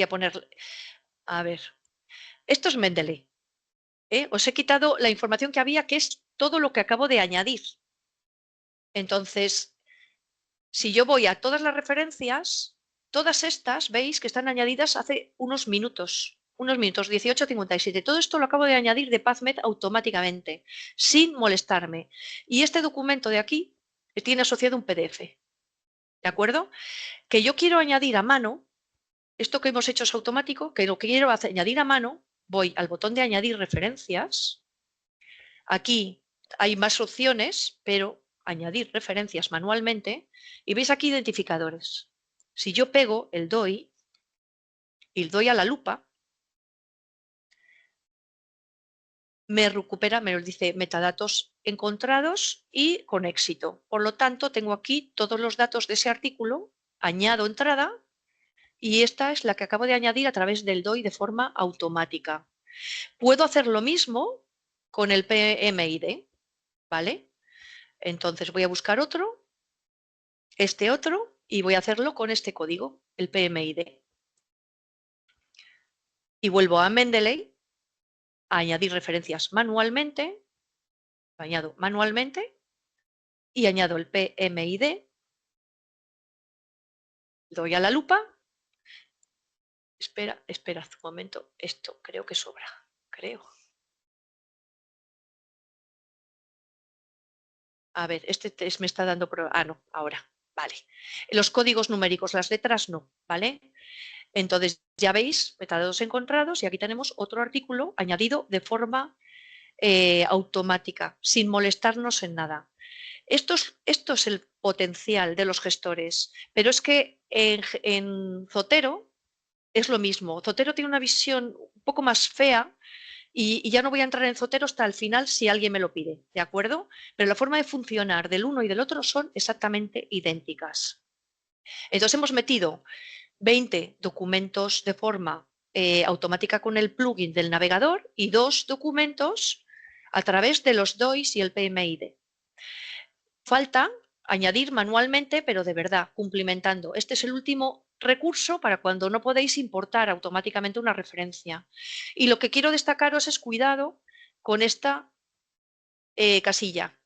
poner, a ver, esto es Mendeley. Os he quitado la información que había, que es todo lo que acabo de añadir. Entonces, si yo voy a todas las referencias, todas estas, veis que están añadidas hace unos minutos, 18:57. Todo esto lo acabo de añadir de PubMed automáticamente, sin molestarme. Y este documento de aquí tiene asociado un PDF. ¿De acuerdo? Que yo quiero añadir a mano, esto que hemos hecho es automático, que lo quiero añadir a mano, voy al botón de añadir referencias. Aquí hay más opciones, pero añadir referencias manualmente y veis aquí identificadores. Si yo pego el DOI y doy a la lupa, me recupera, me dice metadatos encontrados y con éxito. Por lo tanto, tengo aquí todos los datos de ese artículo, añado entrada y esta es la que acabo de añadir a través del DOI de forma automática. Puedo hacer lo mismo con el PMID, ¿vale? Entonces voy a buscar otro, y voy a hacerlo con este código, el PMID. Y vuelvo a Mendeley añadir referencias manualmente, lo añado manualmente y añado el PMID, doy a la lupa. Espera un momento, esto creo que sobra, creo. A ver, me está dando... no, ahora, vale. Los códigos numéricos, las letras no, ¿vale? Entonces, ya veis, metadatos encontrados y aquí tenemos otro artículo añadido de forma automática, sin molestarnos en nada. Esto es el potencial de los gestores, pero es que en Zotero es lo mismo. Zotero tiene una visión un poco más fea y ya no voy a entrar en Zotero hasta el final si alguien me lo pide, ¿de acuerdo? Pero la forma de funcionar del uno y del otro son exactamente idénticas. Entonces hemos metido 20 documentos de forma automática con el plugin del navegador y 2 documentos a través de los DOIs y el PMID. Falta añadir manualmente, pero de verdad, cumplimentando. Este es el último recurso para cuando no podéis importar automáticamente una referencia. Y lo que quiero destacaros es cuidado con esta casilla.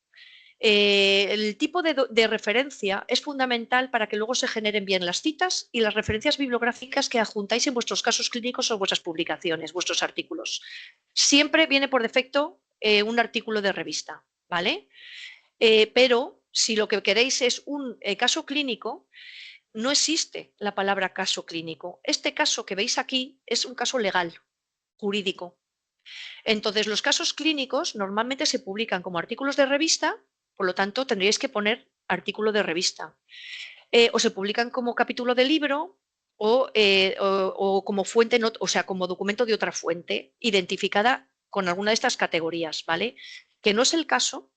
El tipo de referencia es fundamental para que luego se generen bien las citas y las referencias bibliográficas que adjuntáis en vuestros casos clínicos o vuestras publicaciones, vuestros artículos. Siempre viene por defecto un artículo de revista, ¿vale? Pero si lo que queréis es un caso clínico, no existe la palabra caso clínico. Este caso que veis aquí es un caso legal, jurídico. Entonces, los casos clínicos normalmente se publican como artículos de revista, por lo tanto, tendríais que poner artículo de revista. O se publican como capítulo de libro o como fuente, o sea, como documento de otra fuente, identificada con alguna de estas categorías, ¿vale? Que no es el caso.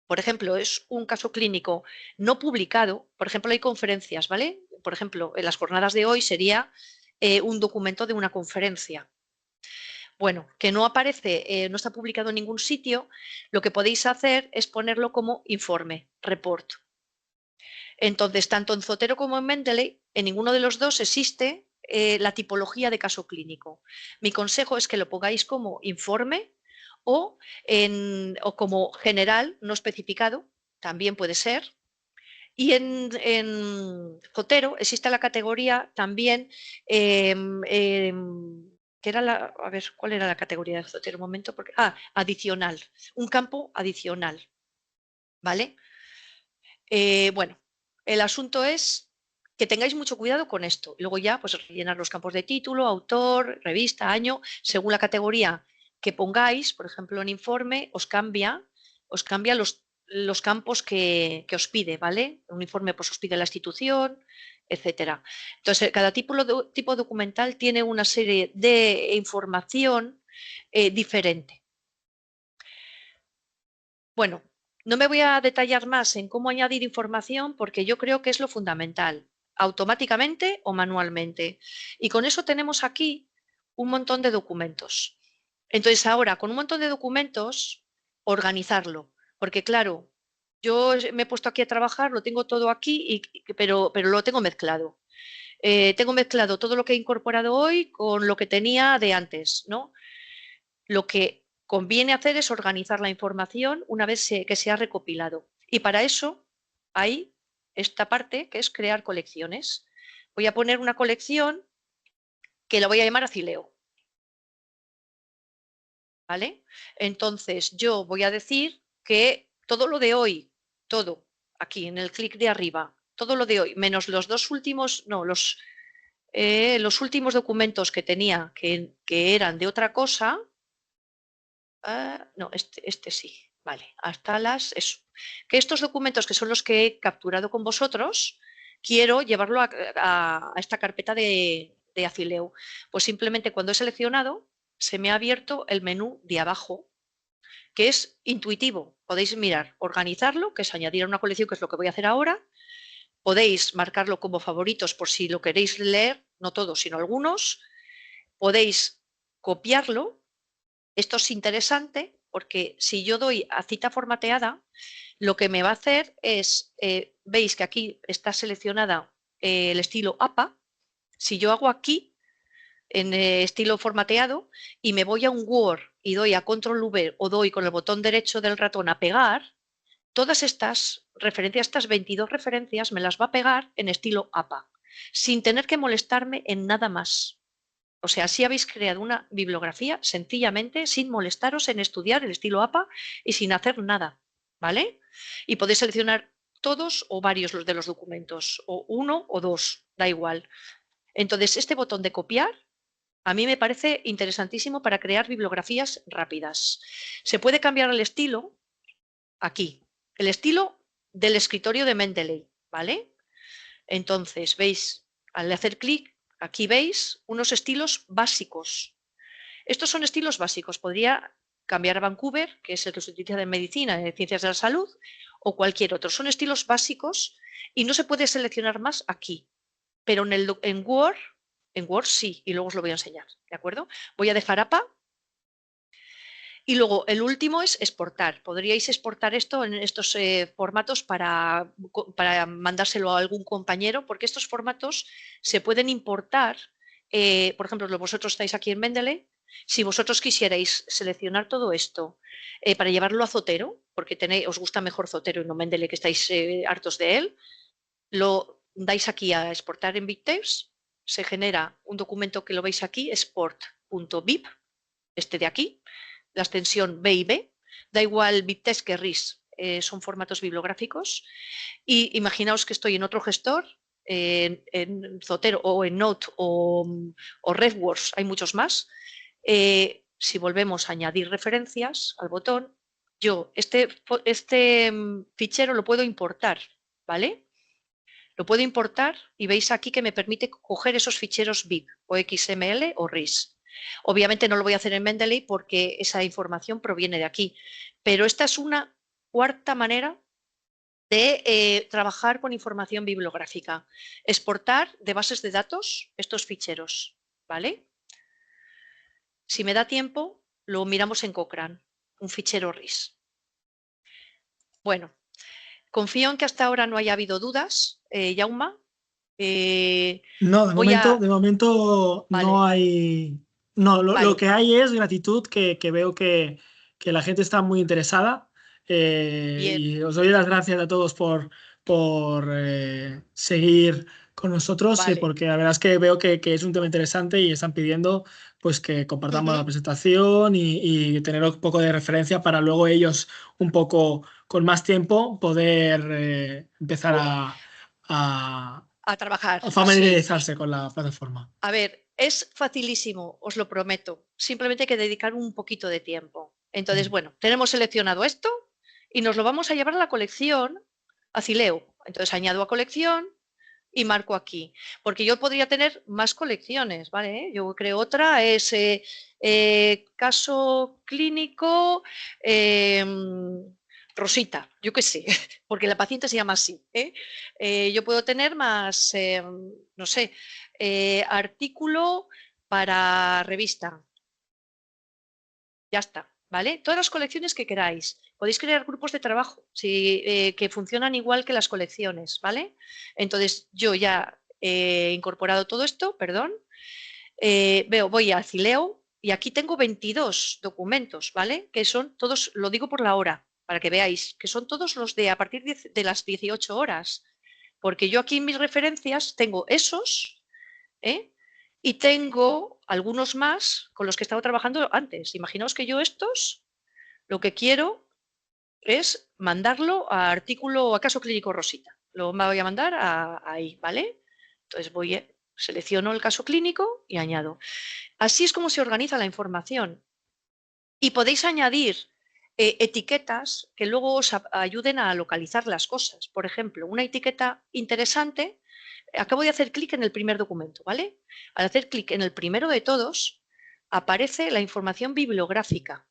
Por ejemplo, es un caso clínico no publicado. Por ejemplo, hay conferencias, ¿vale? Por ejemplo, en las jornadas de hoy sería un documento de una conferencia. Bueno, que no aparece, no está publicado en ningún sitio, lo que podéis hacer es ponerlo como informe, report. Entonces, tanto en Zotero como en Mendeley, en ninguno de los dos existe la tipología de caso clínico. Mi consejo es que lo pongáis como informe o como general, no especificado, también puede ser. Y en Zotero existe la categoría también, que era a ver, ¿cuál era la categoría de Zotero? Un momento, porque, adicional, un campo adicional, ¿vale? Bueno, el asunto es que tengáis mucho cuidado con esto. Luego ya, pues rellenar los campos de título, autor, revista, año, según la categoría que pongáis. Por ejemplo, en informe os cambia los campos que os pide, ¿vale? Un informe pues os pide la institución, etcétera. Entonces, cada tipo documental tiene una serie de información diferente. Bueno, no me voy a detallar más en cómo añadir información porque yo creo que es lo fundamental, automáticamente o manualmente. Y con eso tenemos aquí un montón de documentos. Entonces ahora, con un montón de documentos, organizarlo. Porque claro, yo me he puesto aquí a trabajar, lo tengo todo aquí, pero lo tengo mezclado. Tengo mezclado todo lo que he incorporado hoy con lo que tenía de antes, ¿no? Lo que conviene hacer es organizar la información una vez que se ha recopilado. Y para eso hay esta parte que es crear colecciones. Voy a poner una colección que la voy a llamar Acileo. ¿Vale? Entonces yo voy a decir que todo lo de hoy, todo, aquí en el clic de arriba, todo lo de hoy, menos los dos últimos, no, los últimos documentos que tenía que eran de otra cosa. No, este sí, vale, hasta eso. Que estos documentos que son los que he capturado con vosotros, quiero llevarlo a esta carpeta de Acileo. Pues simplemente cuando he seleccionado, se me ha abierto el menú de abajo, que es intuitivo. Podéis mirar, organizarlo, que es añadir a una colección, que es lo que voy a hacer ahora. Podéis marcarlo como favoritos por si lo queréis leer, no todos, sino algunos. Podéis copiarlo. Esto es interesante porque si yo doy a cita formateada, lo que me va a hacer es, veis que aquí está seleccionada el estilo APA. Si yo hago aquí, en estilo formateado, y me voy a un Word y doy a Control V o doy con el botón derecho del ratón a pegar, todas estas referencias, estas 22 referencias, me las va a pegar en estilo APA, sin tener que molestarme en nada más. O sea, así habéis creado una bibliografía sencillamente sin molestaros en estudiar el estilo APA y sin hacer nada, ¿vale? Y podéis seleccionar todos o varios de los documentos, o uno o dos, da igual. Entonces, este botón de copiar a mí me parece interesantísimo para crear bibliografías rápidas. Se puede cambiar el estilo aquí, el estilo del escritorio de Mendeley, ¿vale? Entonces, veis, al hacer clic, aquí veis unos estilos básicos. Estos son estilos básicos. Podría cambiar a Vancouver, que es el que se utiliza en medicina, en ciencias de la salud, o cualquier otro. Son estilos básicos y no se puede seleccionar más aquí. Pero en Word sí, y luego os lo voy a enseñar, ¿de acuerdo? Voy a dejar APA. Y luego el último es exportar. Podríais exportar esto en estos formatos para mandárselo a algún compañero, porque estos formatos se pueden importar. Por ejemplo, vosotros estáis aquí en Mendeley. Si vosotros quisierais seleccionar todo esto para llevarlo a Zotero, porque os gusta mejor Zotero y no Mendeley, que estáis hartos de él, lo dais aquí a exportar en BibTeX, se genera un documento que lo veis aquí, export.bib, este de aquí, la extensión BIB, da igual BibTeX que RIS, son formatos bibliográficos. Y imaginaos que estoy en otro gestor, en Zotero o en Note o RefWorks, hay muchos más. Si volvemos a añadir referencias al botón, yo este fichero lo puedo importar, ¿vale? Lo puedo importar y veis aquí que me permite coger esos ficheros bib o XML o RIS. Obviamente no lo voy a hacer en Mendeley porque esa información proviene de aquí, pero esta es una cuarta manera de trabajar con información bibliográfica. Exportar de bases de datos estos ficheros, ¿vale? Si me da tiempo, lo miramos en Cochrane, un fichero RIS. Bueno, confío en que hasta ahora no haya habido dudas, Jaume. No, de momento Vale. no hay. No, lo Vale. que hay es gratitud, que veo que la gente está muy interesada. Bien. Y os doy las gracias a todos por seguir con nosotros, Vale. porque la verdad es que veo que es un tema interesante y están pidiendo pues que compartamos la presentación y tener un poco de referencia para luego ellos, un poco con más tiempo, poder empezar a trabajar. a familiarizarse con la plataforma. A ver, es facilísimo, os lo prometo. Simplemente hay que dedicar un poquito de tiempo. Entonces, bueno, tenemos seleccionado esto y nos lo vamos a llevar a la colección Acileo. Entonces añado a colección y marco aquí. Porque yo podría tener más colecciones, ¿vale? Yo creo otra, es caso clínico Rosita, yo qué sé, porque la paciente se llama así. Yo puedo tener más, no sé, artículo para revista. Ya está, ¿vale? Todas las colecciones que queráis. Podéis crear grupos de trabajo que funcionan igual que las colecciones, ¿vale? Entonces, yo ya he incorporado todo esto, perdón. Voy a Acileo y aquí tengo 22 documentos, ¿vale? Que son todos, lo digo por la hora, para que veáis, que son todos los de a partir de las 18 horas. Porque yo aquí en mis referencias tengo esos, y tengo algunos más con los que he estado trabajando antes. Imaginaos que yo estos, lo que quiero es mandarlo a artículo, a caso clínico Rosita. Lo voy a mandar ahí, ¿vale? Entonces selecciono el caso clínico y añado. Así es como se organiza la información. Y podéis añadir etiquetas que luego os ayuden a localizar las cosas. Por ejemplo, una etiqueta interesante. Acabo de hacer clic en el primer documento, ¿vale? Al hacer clic en el primero de todos, aparece la información bibliográfica.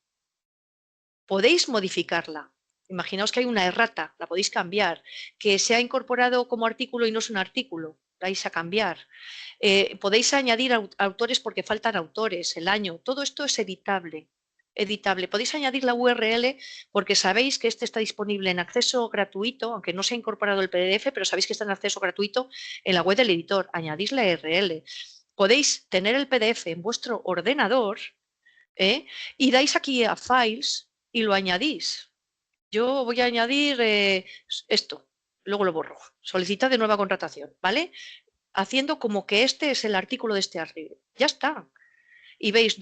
Podéis modificarla. Imaginaos que hay una errata, la podéis cambiar. Que se ha incorporado como artículo y no es un artículo, vais a cambiar. Podéis añadir autores porque faltan autores, el año. Todo esto es editable. Podéis añadir la URL porque sabéis que este está disponible en acceso gratuito, aunque no se ha incorporado el PDF, pero sabéis que está en acceso gratuito en la web del editor. Añadís la URL. Podéis tener el PDF en vuestro ordenador Y dais aquí a Files y lo añadís. Yo voy a añadir esto, luego lo borro. Solicita de nueva contratación, ¿vale? Haciendo como que este es el artículo de este arriba. Ya está. Y veis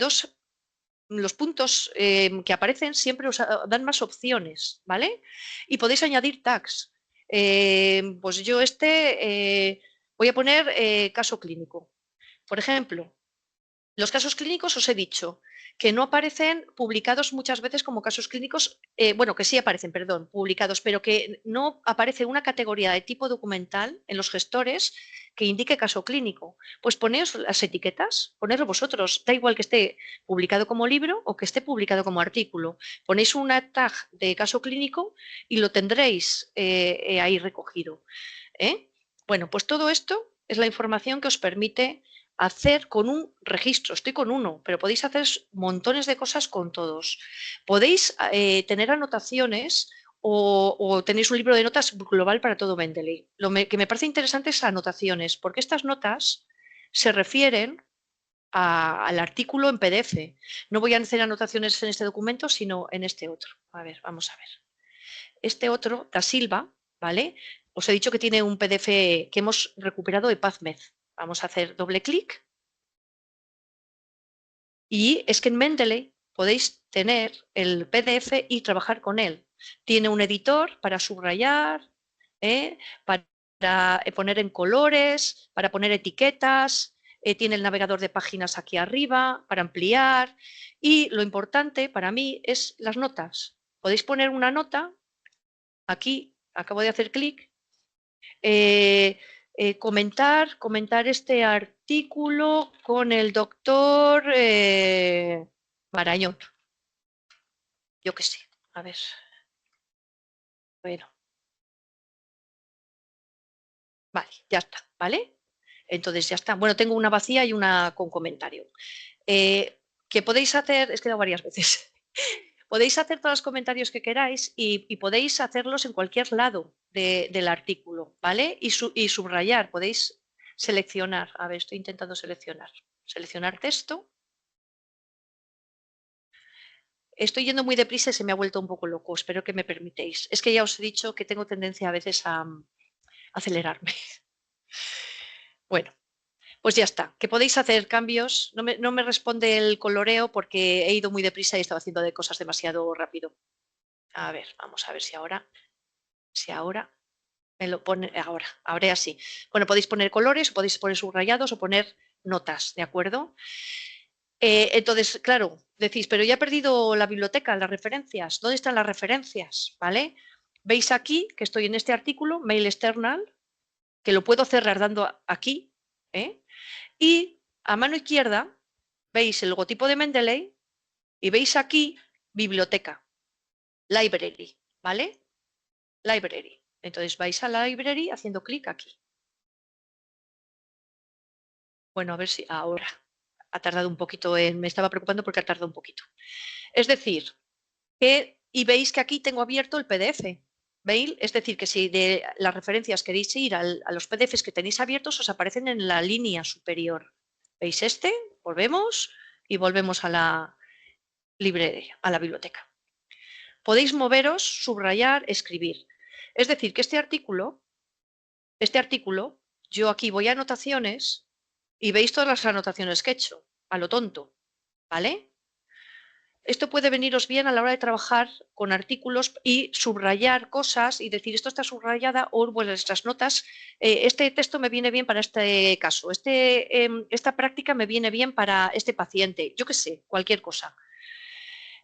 los puntos que aparecen siempre os dan más opciones, ¿vale? Y podéis añadir tags. Pues yo voy a poner caso clínico. Por ejemplo, los casos clínicos os he dicho que no aparecen publicados muchas veces como casos clínicos, bueno, que sí aparecen, perdón, publicados, pero que no aparece una categoría de tipo documental en los gestores que indique caso clínico. Pues poneos las etiquetas, ponedlo vosotros, da igual que esté publicado como libro o que esté publicado como artículo. Ponéis una tag de caso clínico y lo tendréis ahí recogido. Bueno, pues todo esto es la información que os permite hacer con un registro. Estoy con uno, pero podéis hacer montones de cosas con todos. Podéis tener anotaciones o tenéis un libro de notas global para todo Mendeley. Lo que me parece interesante es anotaciones, porque estas notas se refieren al artículo en PDF. No voy a hacer anotaciones en este documento, sino en este otro. A ver, vamos a ver. Este otro, Da Silva, ¿vale? Os he dicho que tiene un PDF que hemos recuperado de PubMed. Vamos a hacer doble clic. Y es que en Mendeley podéis tener el PDF y trabajar con él. Tiene un editor para subrayar, para poner en colores, para poner etiquetas, tiene el navegador de páginas aquí arriba para ampliar. Y lo importante para mí es las notas. Podéis poner una nota, aquí acabo de hacer clic, comentar este artículo con el doctor Marañón. Yo qué sé, a ver. Bueno. Vale, ya está, ¿vale? Entonces ya está. Bueno, tengo una vacía y una con comentario. ¿Qué podéis hacer? Es que he dado varias veces. Podéis hacer todos los comentarios que queráis y podéis hacerlos en cualquier lado del artículo, ¿vale? Y subrayar, podéis seleccionar. A ver, estoy intentando seleccionar. Seleccionar texto. Estoy yendo muy deprisa y se me ha vuelto un poco loco. Espero que me permitéis. Es que ya os he dicho que tengo tendencia a veces a acelerarme. Bueno, pues ya está. Que podéis hacer cambios. No me responde el coloreo porque he ido muy deprisa y estaba haciendo de cosas demasiado rápido. A ver, vamos a ver si ahora me lo pone. Ahora así. Bueno, podéis poner colores, podéis poner subrayados o poner notas, ¿de acuerdo? Entonces, claro, decís, pero ya he perdido la biblioteca, las referencias. ¿Dónde están las referencias? ¿Vale? Veis aquí que estoy en este artículo, Mail External, que lo puedo cerrar dando aquí, y a mano izquierda veis el logotipo de Mendeley y veis aquí biblioteca, library, ¿vale? Library. Entonces vais a library haciendo clic aquí. Bueno, a ver si ahora ha tardado un poquito, me estaba preocupando porque ha tardado un poquito. Es decir, y veis que aquí tengo abierto el PDF. ¿Veis? Es decir, que si de las referencias queréis ir a los PDFs que tenéis abiertos, os aparecen en la línea superior. ¿Veis este? Volvemos y volvemos a la librería, a la biblioteca. Podéis moveros, subrayar, escribir. Es decir, que este artículo, yo aquí voy a anotaciones y veis todas las anotaciones que he hecho, a lo tonto, ¿vale? Esto puede veniros bien a la hora de trabajar con artículos y subrayar cosas y decir esto está subrayada o vuestras notas, este texto me viene bien para este caso, esta práctica me viene bien para este paciente, yo qué sé, cualquier cosa.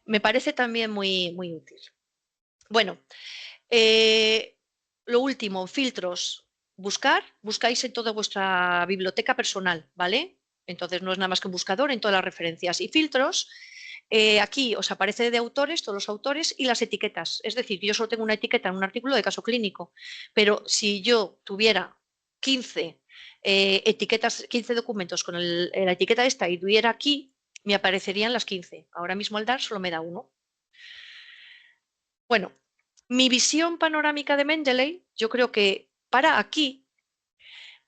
Me parece también muy, muy útil. Bueno, lo último, filtros. Buscáis en toda vuestra biblioteca personal, ¿vale? Entonces no es nada más que un buscador en todas las referencias. Y filtros, aquí os aparece de autores, todos los autores y las etiquetas. Es decir, yo solo tengo una etiqueta en un artículo de caso clínico, pero si yo tuviera 15 etiquetas, 15 documentos con la etiqueta esta y tuviera aquí, me aparecerían las 15. Ahora mismo al dar solo me da uno. Bueno, mi visión panorámica de Mendeley, yo creo que para aquí,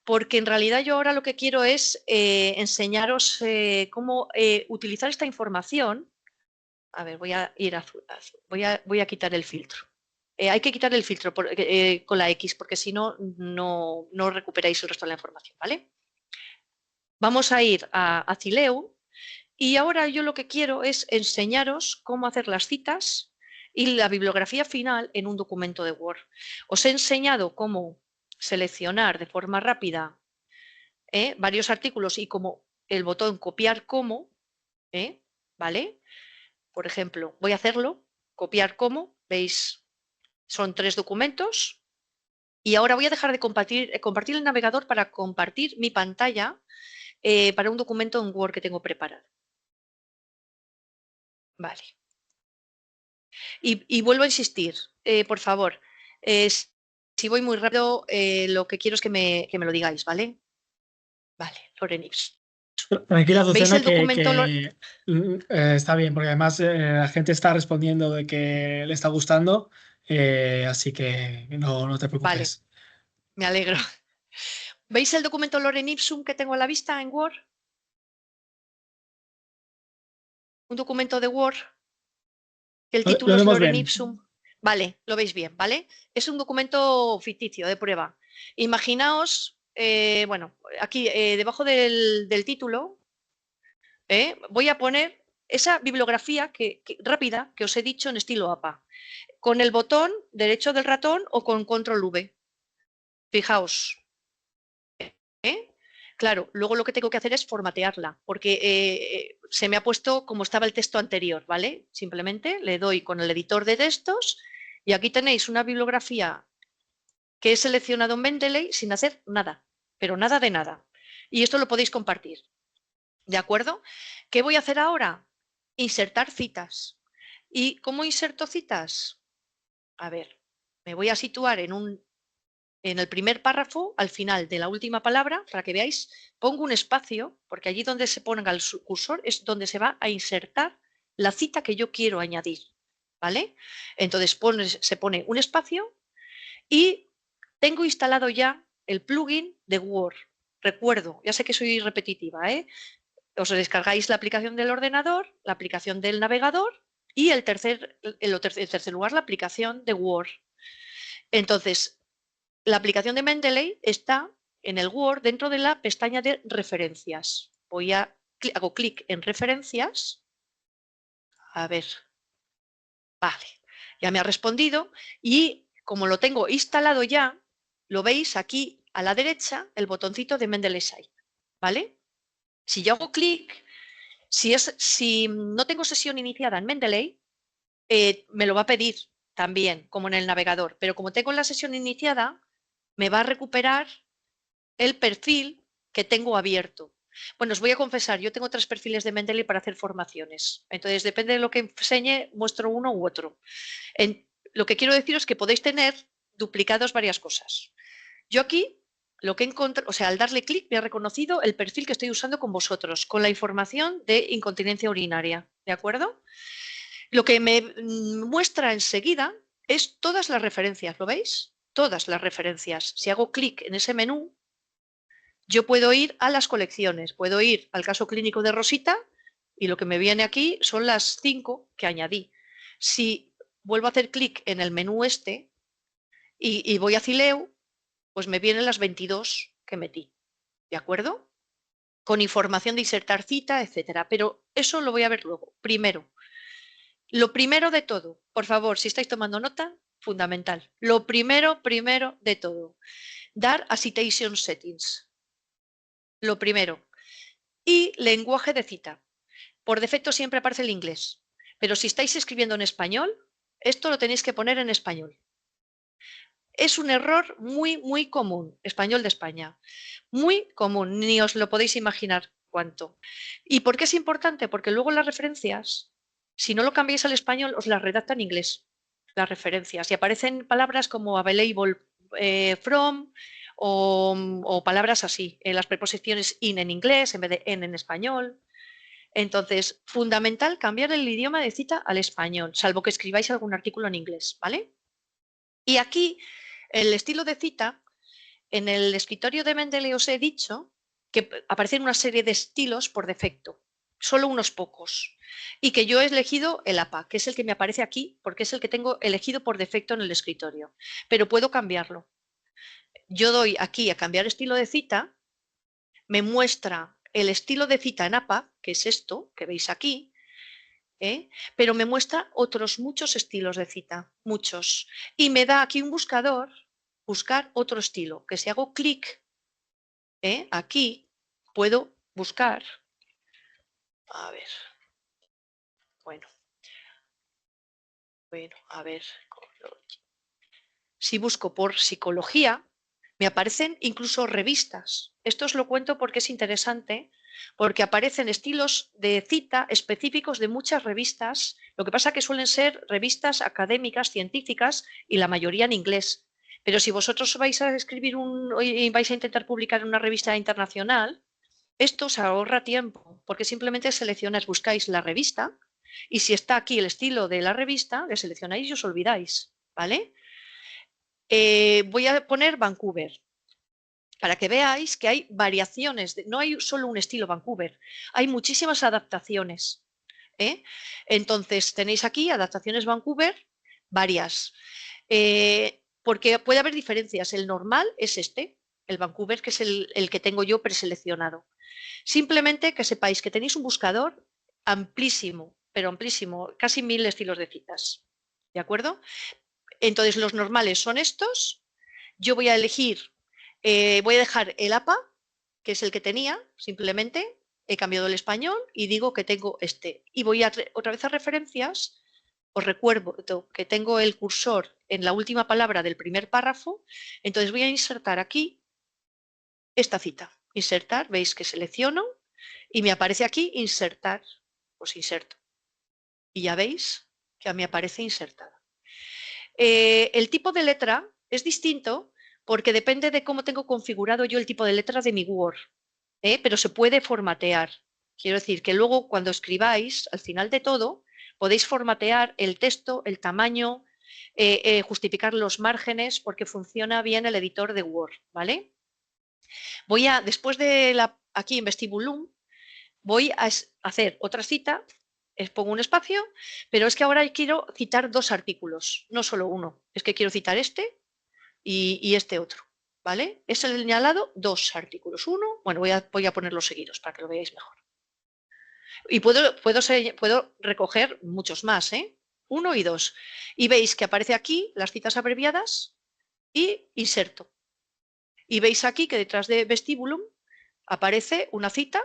porque en realidad yo ahora lo que quiero es enseñaros cómo utilizar esta información A ver, voy a ir azul. Voy a quitar el filtro. Hay que quitar el filtro con la X, porque si no, no recuperáis el resto de la información, ¿vale? Vamos a ir a Cileu y ahora yo lo que quiero es enseñaros cómo hacer las citas y la bibliografía final en un documento de Word. Os he enseñado cómo seleccionar de forma rápida varios artículos y como el botón copiar como, ¿vale? Por ejemplo, voy a hacerlo, copiar como, veis, son 3 documentos y ahora voy a dejar de compartir el navegador para compartir mi pantalla para un documento en Word que tengo preparado. Vale. Y vuelvo a insistir, por favor, si voy muy rápido, lo que quiero es que me lo digáis, ¿vale? Vale, Loren Ipsum. Tranquila, ¿Veis Azucena, el documento? está bien, porque además la gente está respondiendo de que le está gustando, así que no te Vale, preocupes. me alegro. ¿Veis el documento Loren Ipsum que tengo a la vista en Word? Un documento de Word, que el título Lo es vemos Loren bien. Ipsum. Vale, lo veis bien, ¿vale? Es un documento ficticio de prueba. Imaginaos, bueno, aquí debajo del título voy a poner esa bibliografía rápida que os he dicho en estilo APA, con el botón derecho del ratón o con control V. Fijaos. Claro, luego lo que tengo que hacer es formatearla, porque se me ha puesto como estaba el texto anterior, ¿vale? Simplemente le doy con el editor de textos y aquí tenéis una bibliografía que he seleccionado en Mendeley sin hacer nada, pero nada de nada. Y esto lo podéis compartir, ¿de acuerdo? ¿Qué voy a hacer ahora? Insertar citas. ¿Y cómo inserto citas? A ver, me voy a situar en el primer párrafo, al final de la última palabra, para que veáis, pongo un espacio, porque allí donde se ponga el cursor es donde se va a insertar la cita que yo quiero añadir, ¿vale? Entonces se pone un espacio y tengo instalado ya el plugin de Word. Recuerdo, ya sé que soy repetitiva, os descargáis la aplicación del ordenador, la aplicación del navegador y en tercer lugar la aplicación de Word. Entonces, la aplicación de Mendeley está en el Word dentro de la pestaña de referencias. Hago clic en referencias. A ver. Vale, ya me ha respondido y como lo tengo instalado ya, lo veis aquí a la derecha, el botoncito de Mendeley Site. ¿Vale? Si yo hago clic, si no tengo sesión iniciada en Mendeley, me lo va a pedir también, como en el navegador. Pero como tengo la sesión iniciada, me va a recuperar el perfil que tengo abierto. Bueno, os voy a confesar, yo tengo 3 perfiles de Mendeley para hacer formaciones. Entonces, depende de lo que enseñe, muestro uno u otro. Lo que quiero deciros es que podéis tener duplicados varias cosas. Yo aquí lo que he encontrado, o sea, al darle clic me ha reconocido el perfil que estoy usando con vosotros, con la información de incontinencia urinaria, ¿de acuerdo? Lo que me muestra enseguida es todas las referencias, ¿lo veis? Todas las referencias. Si hago clic en ese menú, yo puedo ir a las colecciones, puedo ir al caso clínico de Rosita y lo que me viene aquí son las 5 que añadí. Si vuelvo a hacer clic en el menú este y voy a Cileu, pues me vienen las 22 que metí, ¿de acuerdo? Con información de insertar cita, etcétera. Pero eso lo voy a ver luego. Primero, lo primero de todo, por favor, si estáis tomando nota, fundamental. Lo primero de todo, dar a citation settings. Lo primero. Y lenguaje de cita. Por defecto siempre aparece el inglés, pero si estáis escribiendo en español, esto lo tenéis que poner en español. Es un error muy común, español de España, muy común, ni os lo podéis imaginar cuánto. ¿Y por qué es importante? Porque luego las referencias, si no lo cambiáis al español, os las redacta en inglés, las referencias, y aparecen palabras como available from o palabras así, las preposiciones in en inglés en vez de en español. Entonces, fundamental cambiar el idioma de cita al español, salvo que escribáis algún artículo en inglés, ¿vale? Y aquí, el estilo de cita, en el escritorio de Mendeley os he dicho que aparecen una serie de estilos por defecto. solo unos pocos. Y que yo he elegido el APA, que es el que me aparece aquí, porque es el que tengo elegido por defecto en el escritorio. Pero puedo cambiarlo. Yo doy aquí a cambiar estilo de cita, me muestra el estilo de cita en APA, que es esto que veis aquí, pero me muestra otros muchos estilos de cita, muchos. Y me da aquí un buscador, buscar otro estilo, que si hago clic aquí, puedo buscar. A ver. Bueno, a ver. Si busco por psicología, me aparecen incluso revistas. Esto os lo cuento porque es interesante, porque aparecen estilos de cita específicos de muchas revistas. Lo que pasa es que suelen ser revistas académicas, científicas, y la mayoría en inglés. Pero si vosotros vais a escribir vais a intentar publicar en una revista internacional, esto os ahorra tiempo, porque simplemente seleccionáis, buscáis la revista, y si está aquí el estilo de la revista, le seleccionáis y os olvidáis, ¿vale? Voy a poner Vancouver, para que veáis que hay variaciones, no hay solo un estilo Vancouver, hay muchísimas adaptaciones. Entonces tenéis aquí adaptaciones Vancouver, varias, porque puede haber diferencias. El normal es este, el Vancouver, que es el que tengo yo preseleccionado. Simplemente que sepáis que tenéis un buscador amplísimo, pero amplísimo, casi 1000 estilos de citas, ¿de acuerdo? Entonces los normales son estos. Yo voy a elegir, voy a dejar el APA, que es el que tenía, simplemente he cambiado el español y digo que tengo este. Y voy otra vez a referencias. Os recuerdo que tengo el cursor en la última palabra del primer párrafo, entonces voy a insertar aquí esta cita. Insertar, veis que selecciono y me aparece aquí insertar, pues inserto. Y ya veis que me aparece insertada. El tipo de letra es distinto porque depende de cómo tengo configurado yo el tipo de letra de mi Word, pero se puede formatear. Quiero decir que luego cuando escribáis, al final de todo, podéis formatear el texto, el tamaño, justificar los márgenes, porque funciona bien el editor de Word, ¿vale? Después de aquí en Vestibulum, voy a hacer otra cita, pongo un espacio, pero es que ahora quiero citar 2 artículos, no solo uno. Es que quiero citar este y este otro, ¿vale? He señalado 2 artículos. Uno, bueno, voy a ponerlos seguidos para que lo veáis mejor. Y puedo recoger muchos más, 1 y 2. Y veis que aparece aquí las citas abreviadas y inserto. Y veis aquí que detrás de Vestibulum aparece una cita,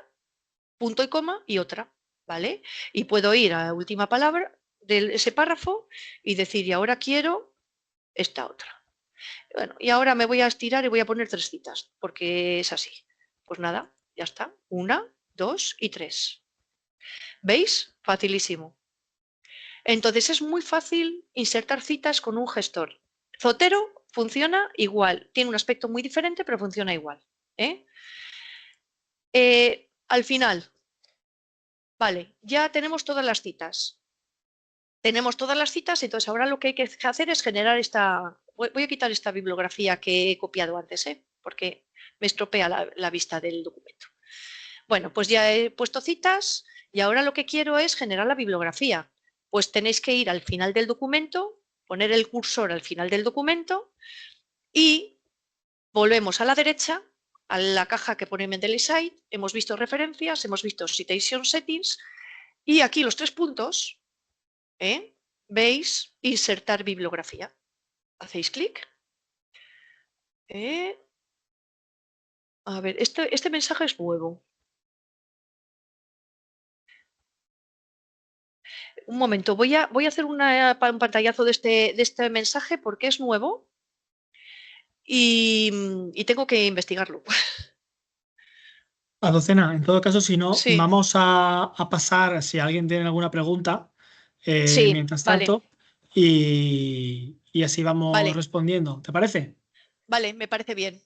punto y coma y otra, ¿vale? Y puedo ir a la última palabra de ese párrafo y decir, y ahora quiero esta otra. Bueno, y ahora me voy a estirar y voy a poner 3 citas, porque es así. Pues nada, ya está. 1, 2 y 3. ¿Veis? Facilísimo. Entonces es muy fácil insertar citas con un gestor. Zotero funciona igual, tiene un aspecto muy diferente, pero funciona igual. Al final, vale, ya tenemos todas las citas. Tenemos todas las citas, entonces ahora lo que hay que hacer es generar esta... Voy a quitar esta bibliografía que he copiado antes, porque me estropea la vista del documento. Bueno, pues ya he puesto citas y ahora lo que quiero es generar la bibliografía. Pues tenéis que ir al final del documento, poner el cursor al final del documento y volvemos a la derecha, a la caja que pone Mendeley Site, hemos visto referencias, hemos visto Citation Settings y aquí los 3 puntos, veis insertar bibliografía. Hacéis clic. A ver, este mensaje es nuevo. Un momento, voy a hacer un pantallazo de este mensaje porque es nuevo y tengo que investigarlo. Azucena, en todo caso, si no, Sí, vamos a pasar, si alguien tiene alguna pregunta, sí, mientras vale, tanto, y así vamos vale, respondiendo. ¿Te parece? vale, me parece bien.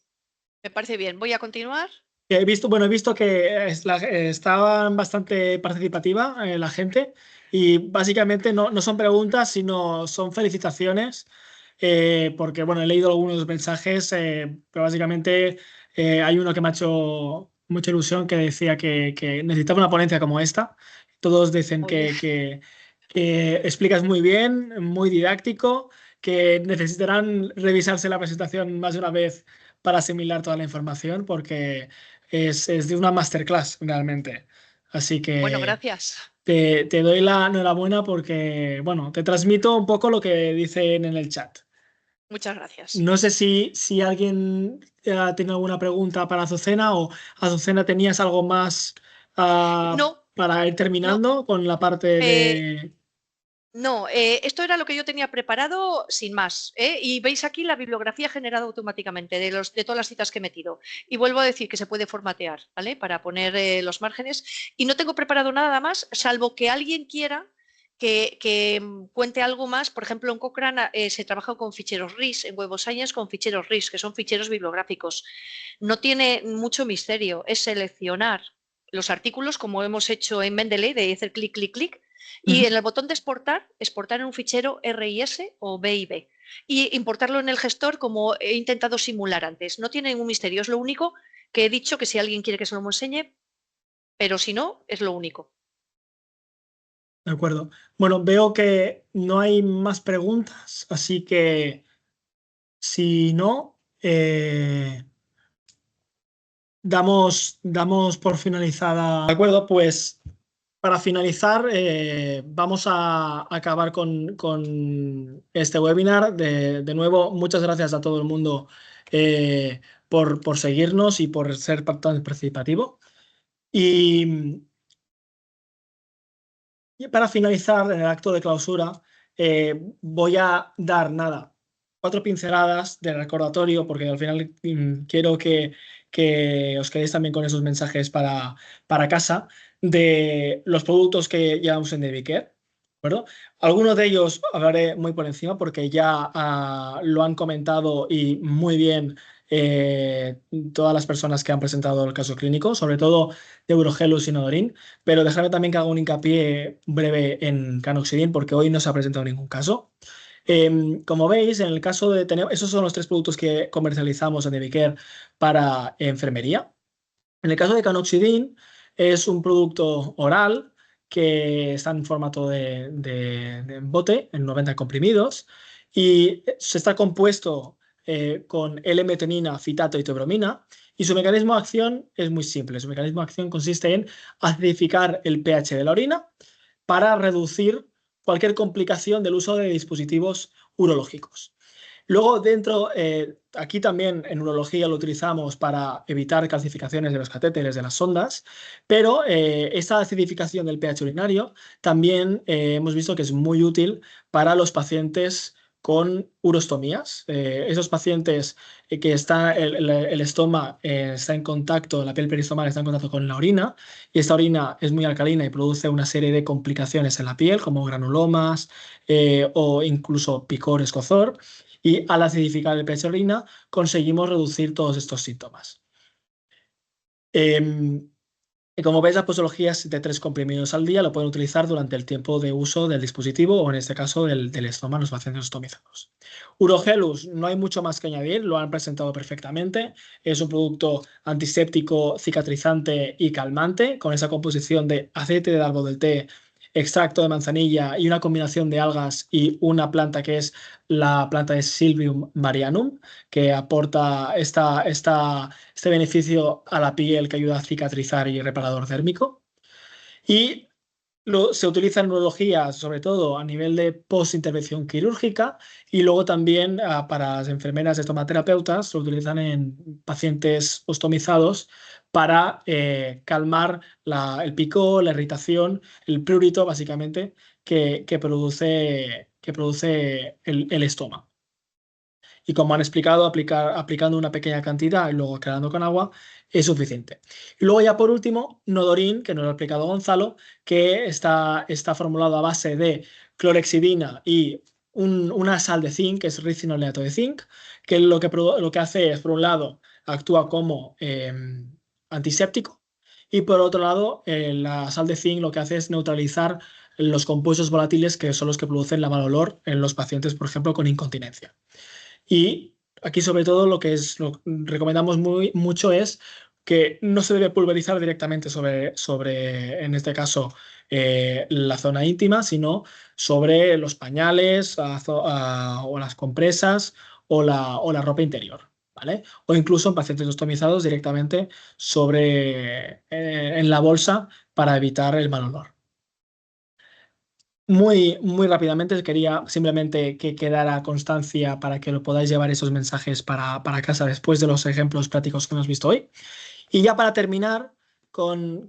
Me parece bien. Voy a continuar. He visto que estaban bastante participativa la gente y básicamente no son preguntas, sino son felicitaciones, porque bueno, he leído algunos mensajes, pero básicamente hay uno que me ha hecho mucha ilusión, que decía que necesitaba una ponencia como esta. Todos dicen que explicas muy bien, muy didáctico, que necesitarán revisarse la presentación más de una vez para asimilar toda la información, porque es de una masterclass realmente. Así Bueno, que gracias. te doy la enhorabuena porque, bueno, te transmito un poco lo que dicen en el chat. Muchas gracias. No sé si alguien tiene alguna pregunta para Azucena, o Azucena, ¿tenías algo más No, para ir no. terminando con la parte de... No, esto era lo que yo tenía preparado sin más. Y veis aquí la bibliografía generada automáticamente de todas las citas que he metido. Y vuelvo a decir que se puede formatear, ¿vale? Para poner los márgenes. Y no tengo preparado nada más, salvo que alguien quiera que cuente algo más. Por ejemplo, en Cochrane se trabaja con ficheros RIS, en Web of Science con ficheros RIS, que son ficheros bibliográficos. No tiene mucho misterio, es seleccionar los artículos, como hemos hecho en Mendeley, de hacer clic, clic, clic, y en el botón de exportar, exportar en un fichero RIS o BIB y importarlo en el gestor, como he intentado simular antes. No tiene ningún misterio, es lo único que he dicho, que si alguien quiere que se lo enseñe, pero si no, es lo único. De acuerdo. Bueno, veo que no hay más preguntas, así que si no, damos por finalizada. De acuerdo, pues para finalizar, vamos a acabar con este webinar. De nuevo, muchas gracias a todo el mundo por seguirnos y por ser tan participativo. Y para finalizar, en el acto de clausura, voy a dar, 4 pinceladas de recordatorio, porque al final quiero que os quedéis también con esos mensajes para casa, de los productos que llevamos en Devicare, ¿de acuerdo? Algunos de ellos hablaré muy por encima, porque ya lo han comentado y muy bien todas las personas que han presentado el caso clínico, sobre todo de Eurogelus y Nodorin. Pero déjame también que haga un hincapié breve en Canoxidin, porque hoy no se ha presentado ningún caso. Como veis, en el caso de tener, esos son los 3 productos que comercializamos en Devicare para enfermería. En el caso de Canoxidin, es un producto oral que está en formato de bote, en 90 comprimidos, y se está compuesto con L-metionina, fitato y teobromina, y su mecanismo de acción es muy simple. Su mecanismo de acción consiste en acidificar el pH de la orina para reducir cualquier complicación del uso de dispositivos urológicos. Luego, aquí también en urología lo utilizamos para evitar calcificaciones de los catéteres, de las sondas, pero esta acidificación del pH urinario también hemos visto que es muy útil para los pacientes con urostomías. Esos pacientes que el estoma está en contacto, la piel peristomal está en contacto con la orina, y esta orina es muy alcalina y produce una serie de complicaciones en la piel, como granulomas o incluso picor, escozor. Y al acidificar el pH orina conseguimos reducir todos estos síntomas. Y como veis, las posologías de 3 comprimidos al día lo pueden utilizar durante el tiempo de uso del dispositivo, o en este caso del estoma, los pacientes ostomizados. Urogelus, no hay mucho más que añadir, lo han presentado perfectamente. Es un producto antiséptico, cicatrizante y calmante, con esa composición de aceite de árbol del té, extracto de manzanilla y una combinación de algas y una planta que es la planta de Silvium marianum, que aporta este beneficio a la piel, que ayuda a cicatrizar y reparador térmico. Y se utiliza en urología, sobre todo a nivel de post-intervención quirúrgica, y luego también para las enfermeras estomaterapeutas lo utilizan en pacientes ostomizados para calmar el picor, la irritación, el prurito, básicamente, que produce el estómago. Y como han explicado, aplicando una pequeña cantidad y luego quedando con agua es suficiente. Y luego ya por último, Nodorin, que nos lo ha explicado Gonzalo, que está formulado a base de clorexidina y una sal de zinc, que es ricinoleato de zinc, que lo que hace es, por un lado, actúa como antiséptico, y por otro lado, la sal de zinc lo que hace es neutralizar los compuestos volátiles, que son los que producen la mal olor en los pacientes, por ejemplo, con incontinencia. Y aquí, sobre todo, lo que recomendamos mucho es que no se debe pulverizar directamente sobre en este caso, la zona íntima, sino sobre los pañales o las compresas o la ropa interior, ¿vale? O incluso en pacientes ostomizados directamente en la bolsa para evitar el mal olor. Muy, muy rápidamente quería simplemente que quedara constancia para que lo podáis llevar esos mensajes para casa después de los ejemplos prácticos que hemos visto hoy. Y ya para terminar con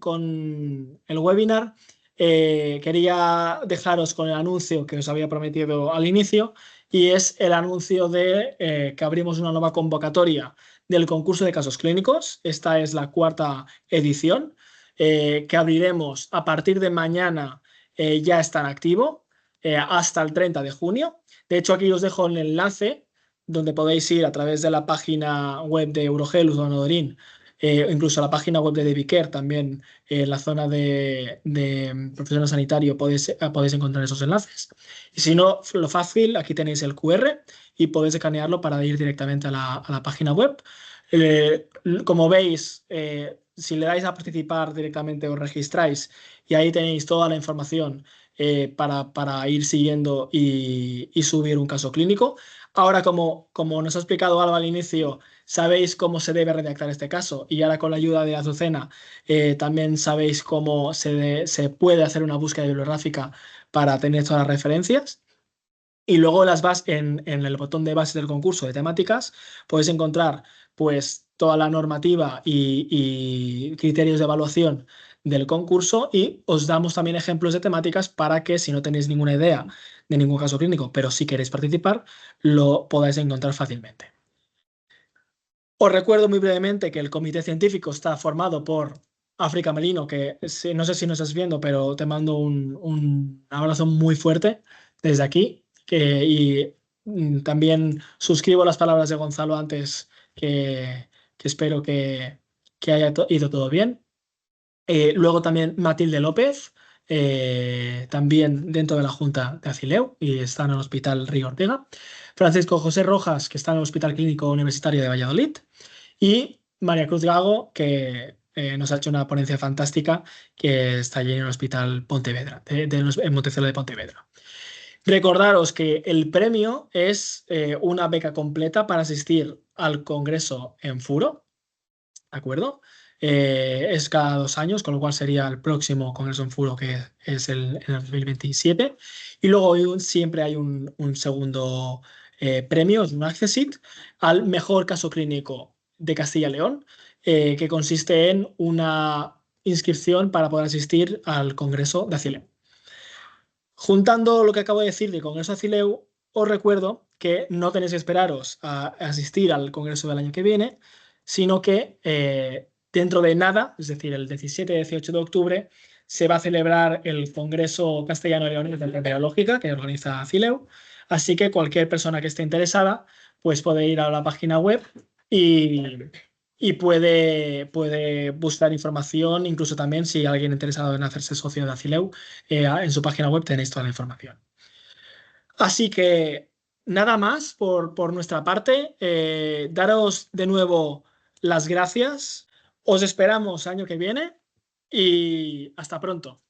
el webinar, quería dejaros con el anuncio que os había prometido al inicio, y es el anuncio de que abrimos una nueva convocatoria del concurso de casos clínicos. Esta es la 4ª edición, que abriremos a partir de mañana. Ya está en activo hasta el 30 de junio. De hecho, aquí os dejo el enlace donde podéis ir a través de la página web de Urogel o Nodorin, incluso a la página web de Devicare, también en la zona de profesional sanitario podéis encontrar esos enlaces. Y si no, lo fácil, aquí tenéis el QR y podéis escanearlo para ir directamente a la página web. Como veis, si le dais a participar directamente os registráis y ahí tenéis toda la información para ir siguiendo y subir un caso clínico. Ahora, como nos ha explicado Alba al inicio, sabéis cómo se debe redactar este caso, y ahora con la ayuda de Azucena también sabéis cómo se puede hacer una búsqueda bibliográfica para tener todas las referencias. Y luego en el botón de bases del concurso de temáticas podéis encontrar pues toda la normativa y criterios de evaluación del concurso, y os damos también ejemplos de temáticas para que, si no tenéis ninguna idea de ningún caso clínico, pero si queréis participar, lo podáis encontrar fácilmente. Os recuerdo muy brevemente que el comité científico está formado por África Melino, que no sé si nos estás viendo, pero te mando un abrazo muy fuerte desde aquí. Y también suscribo las palabras de Gonzalo antes, que espero que haya ido todo bien. Luego también Matilde López, también dentro de la Junta de Acileu y está en el Hospital Río Ortega. Francisco José Rojas, que está en el Hospital Clínico Universitario de Valladolid. Y María Cruz Gago, que nos ha hecho una ponencia fantástica, que está allí en el Hospital Pontevedra, en Montecelo de Pontevedra. Recordaros que el premio es una beca completa para asistir al congreso en Furo, ¿de acuerdo? Es cada 2 años, con lo cual sería el próximo congreso en Furo, que es en el 2027. Y luego siempre hay un segundo premio, es un Accessit, al mejor caso clínico de Castilla y León, que consiste en una inscripción para poder asistir al congreso de Acileu. Juntando lo que acabo de decir del Congreso de Acileu, os recuerdo que no tenéis que esperaros a asistir al Congreso del año que viene, sino que dentro de nada, es decir, el 17 y 18 de octubre, se va a celebrar el Congreso Castellano-Leonés de Biológica que organiza Acileu. Así que cualquier persona que esté interesada pues puede ir a la página web y puede buscar información. Incluso también, si alguien interesado en hacerse socio de Acileu, en su página web tenéis toda la información. Así que nada más por nuestra parte. Daros de nuevo las gracias. Os esperamos año que viene y hasta pronto.